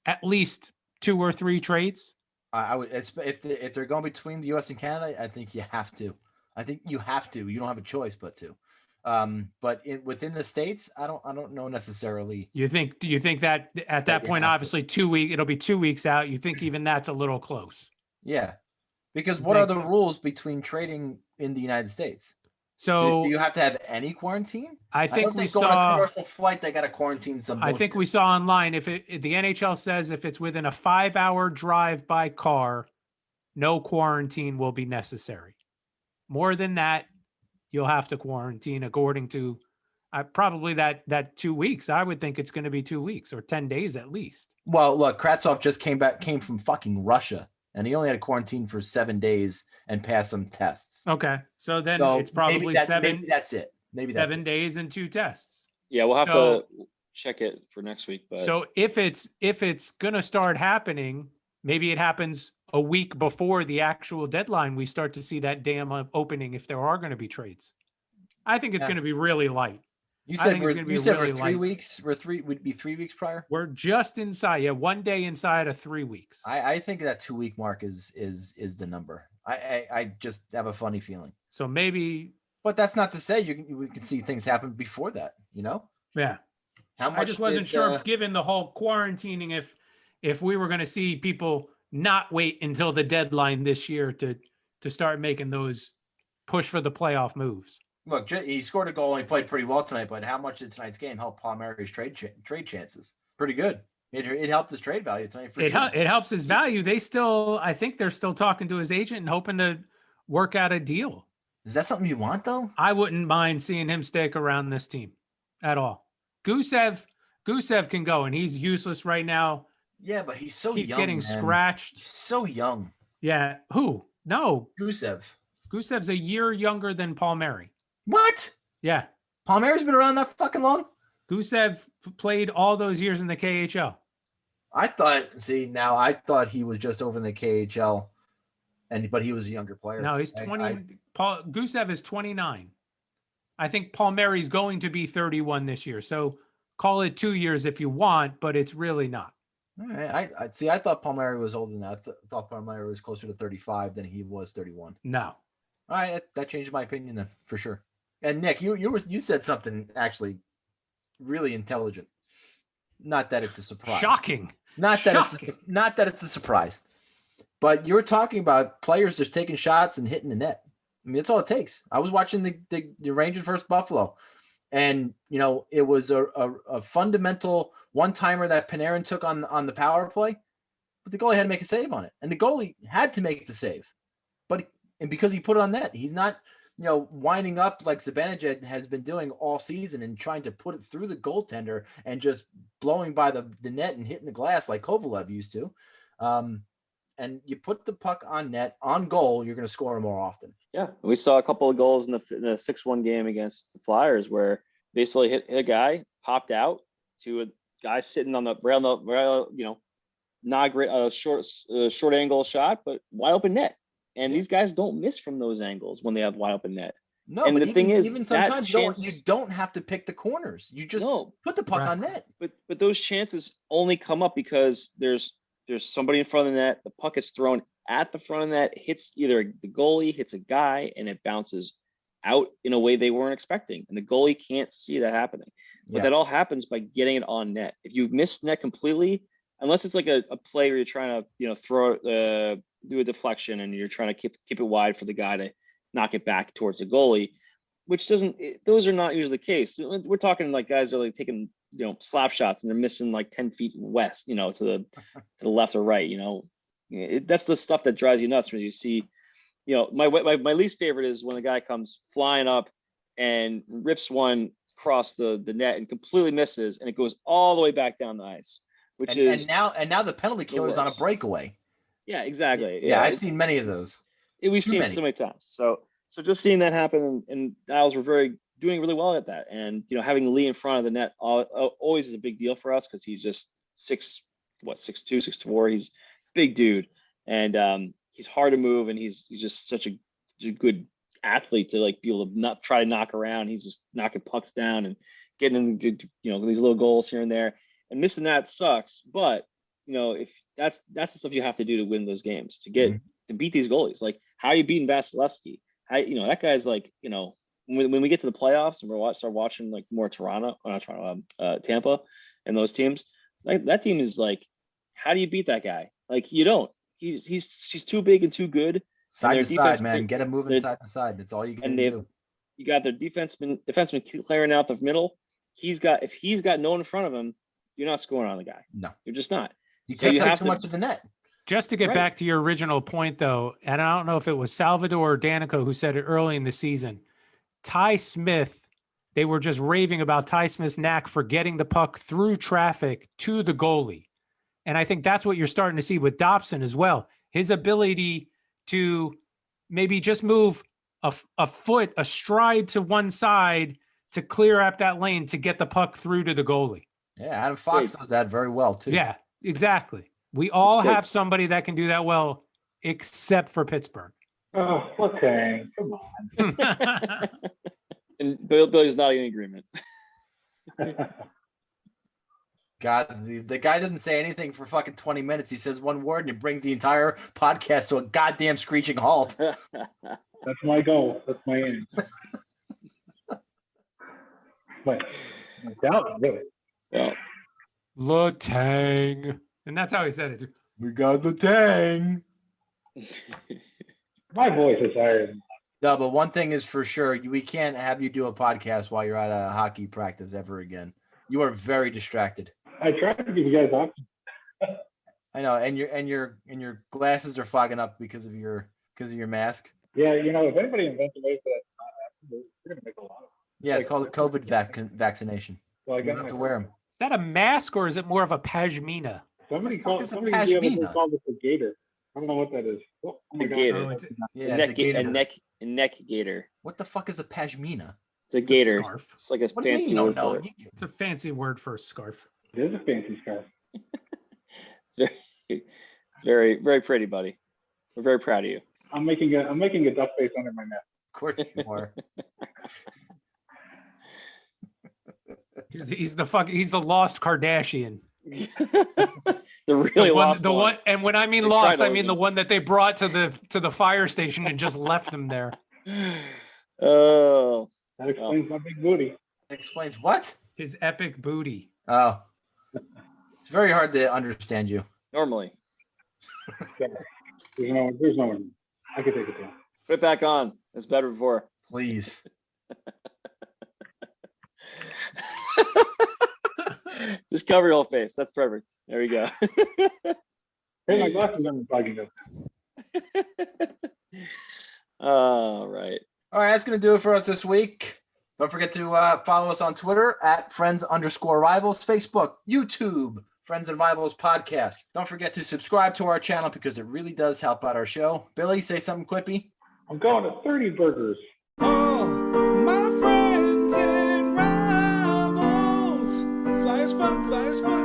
at least 2 or 3 trades? I would, if they're going between the U.S. and Canada, I think you have to. I think you have to. You don't have a choice but to. But within the States, I don't know necessarily. Do you think that at that point, obviously it'll be 2 weeks out. You think even that's a little close? Yeah, because what are the rules between trading in the United States? So do you have to have any quarantine? I think we saw on a commercial flight. They got to quarantine some. I think we saw online if the NHL says if it's within a 5-hour drive by car, no quarantine will be necessary. More than that, you'll have to quarantine according to probably that 2 weeks. I would think it's going to be 2 weeks or 10 days at least. Well, look, Kravtsov just came from fucking Russia, and he only had to quarantine for 7 days and pass some tests. Okay, so then it's probably maybe that's it. Maybe 7 days and 2 tests. Yeah, we'll have to check it for next week. But so if it's gonna start happening, maybe it happens a week before the actual deadline. We start to see that damn opening if there are going to be trades. I think it's going to be really light. You said we're 3 weeks. Would be 3 weeks prior. We're just inside. Yeah, 1 day inside of 3 weeks. I think that 2 week mark is the number. I just have a funny feeling. So maybe, but that's not to say we can see things happen before that. Yeah. How much? I just wasn't sure, given the whole quarantining, if we were going to see people not wait until the deadline this year to start making those push for the playoff moves. Look, he scored a goal and he played pretty well tonight, but how much did tonight's game help Palmieri's trade chances? Pretty good. It helped his trade value tonight for sure. It helps his value. I think they're still talking to his agent and hoping to work out a deal. Is that something you want, though? I wouldn't mind seeing him stick around this team at all. Gusev can go, and he's useless right now. Yeah, but he's so young. He's getting scratched. He's so young. Yeah. Who? No. Gusev. Gusev's a year younger than Palmieri. What? Yeah. Palmieri's been around that fucking long? Gusev played all those years in the KHL. I thought he was just over in the KHL, but he was a younger player. No, he's 20. Gusev is 29. I think Palmieri's going to be 31 this year. So call it 2 years if you want, but it's really not. All right. I thought Palmieri was older than that. I thought Palmieri was closer to 35 than he was 31. No. All right, that changed my opinion then, for sure. And Nick, you said something actually really intelligent. Not that it's a surprise. Shocking. Not that it's a surprise. But you're talking about players just taking shots and hitting the net. I mean, that's all it takes. I was watching the Rangers versus Buffalo, and it was a fundamental one-timer that Panarin took on the power play, but the goalie had to make a save on it, and the goalie had to make the save, and because he put it on net, he's not winding up like Zibanejad has been doing all season and trying to put it through the goaltender and just blowing by the net and hitting the glass like Kovalev used to. And you put the puck on net, on goal, you're going to score more often. Yeah, we saw a couple of goals in the 6-1 game against the Flyers where basically hit a guy, popped out to a guy sitting on the not great, short angle shot, but wide open net. And these guys don't miss from those angles when they have wide open net. No, and the thing is, even sometimes you don't have to pick the corners. You just put the puck on net. But those chances only come up because there's somebody in front of the net. The puck is thrown at the front of the net, hits either the goalie, hits a guy, and it bounces out in a way they weren't expecting. And the goalie can't see that happening. But that all happens by getting it on net. If you've missed net completely, unless it's like a play where you're trying to throw do a deflection and you're trying to keep it wide for the guy to knock it back towards the goalie, which those are not usually the case. We're talking like guys are like taking slap shots and they're missing like 10 feet west, to the left or right. That's the stuff that drives you nuts when you see. My least favorite is when the guy comes flying up and rips one across the net and completely misses, and it goes all the way back down the ice. And now the penalty killer is on a breakaway. Yeah, exactly. Yeah, I've seen many of those. We've seen it so many times. So just seeing that happen, and Isles were doing really well at that. And having Lee in front of the net always is a big deal for us because he's just 6'2", 6'4". He's a big dude, and he's hard to move, and he's just such a good athlete to be able to not try to knock around. He's just knocking pucks down and getting in good, these little goals here and there. And missing that sucks, but if that's the stuff you have to do to win those games, to beat these goalies. Like, how are you beating Vasilevsky? That guy's when we get to the playoffs and start watching more Tampa and those teams, that team is how do you beat that guy? You don't. He's too big and too good. Side to side, man. Get him moving side to side. That's all you can do. You got their defenseman clearing out the middle. If he's got no one in front of him, you're not scoring on the guy. No, you're just not. You take too much of the net. Just to get back to your original point, though, and I don't know if it was Salvador or Danico who said it early in the season, Ty Smith, they were just raving about Ty Smith's knack for getting the puck through traffic to the goalie. And I think that's what you're starting to see with Dobson as well. His ability to maybe just move a foot, a stride to one side to clear up that lane to get the puck through to the goalie. Yeah, Adam Fox does that very well, too. Yeah, exactly. We all have somebody that can do that well, except for Pittsburgh. Oh, okay. Come on. And Billy's not in agreement. God, the guy doesn't say anything for fucking 20 minutes. He says one word and it brings the entire podcast to a goddamn screeching halt. That's my goal. That's my aim. But really. Yeah. Letang. And that's how he said it, too. We got Letang. My voice is higher than No, but one thing is for sure, we can't have you do a podcast while you're at a hockey practice ever again. You are very distracted. I try to give you guys options. I know, and your glasses are fogging up because of your mask. Yeah, if anybody invents a way for that to not happen, we're gonna make a lot of. Yeah, it's called a COVID vaccination. Well, I you have to wear them. Is that a mask or is it more of a pashmina? Somebody called it a gator. I don't know what that is. Oh my God. Gator. Oh, it's A neck gator. What the fuck is a pashmina? It's a gator. Scarf. It's like a What fancy do you mean? word No, for it. It's a fancy word for a scarf. It is a fancy scarf. It's very, very pretty, buddy. We're very proud of you. I'm making a duck face under my mask. Of course you are. He's the lost Kardashian. The really lost the one. And when I mean lost, I mean him. the one that they brought to the fire station and just left him there. Oh. That explains my big booty. Explains what? His epic booty. Oh. It's very hard to understand you. Normally. There's no one. I could take it down. Put it back on. It's better before. Please. Just cover your whole face. That's perfect. There we go. Hey, my glasses aren't plugging up. All right. All right, that's going to do it for us this week. Don't forget to follow us on Twitter at Friends_Rivals, Facebook, YouTube, Friends and Rivals Podcast. Don't forget to subscribe to our channel because it really does help out our show. Billy, say something quippy. I'm going to 30 burgers. Oh, my friends and rivals. Flyers fun, flyers fun.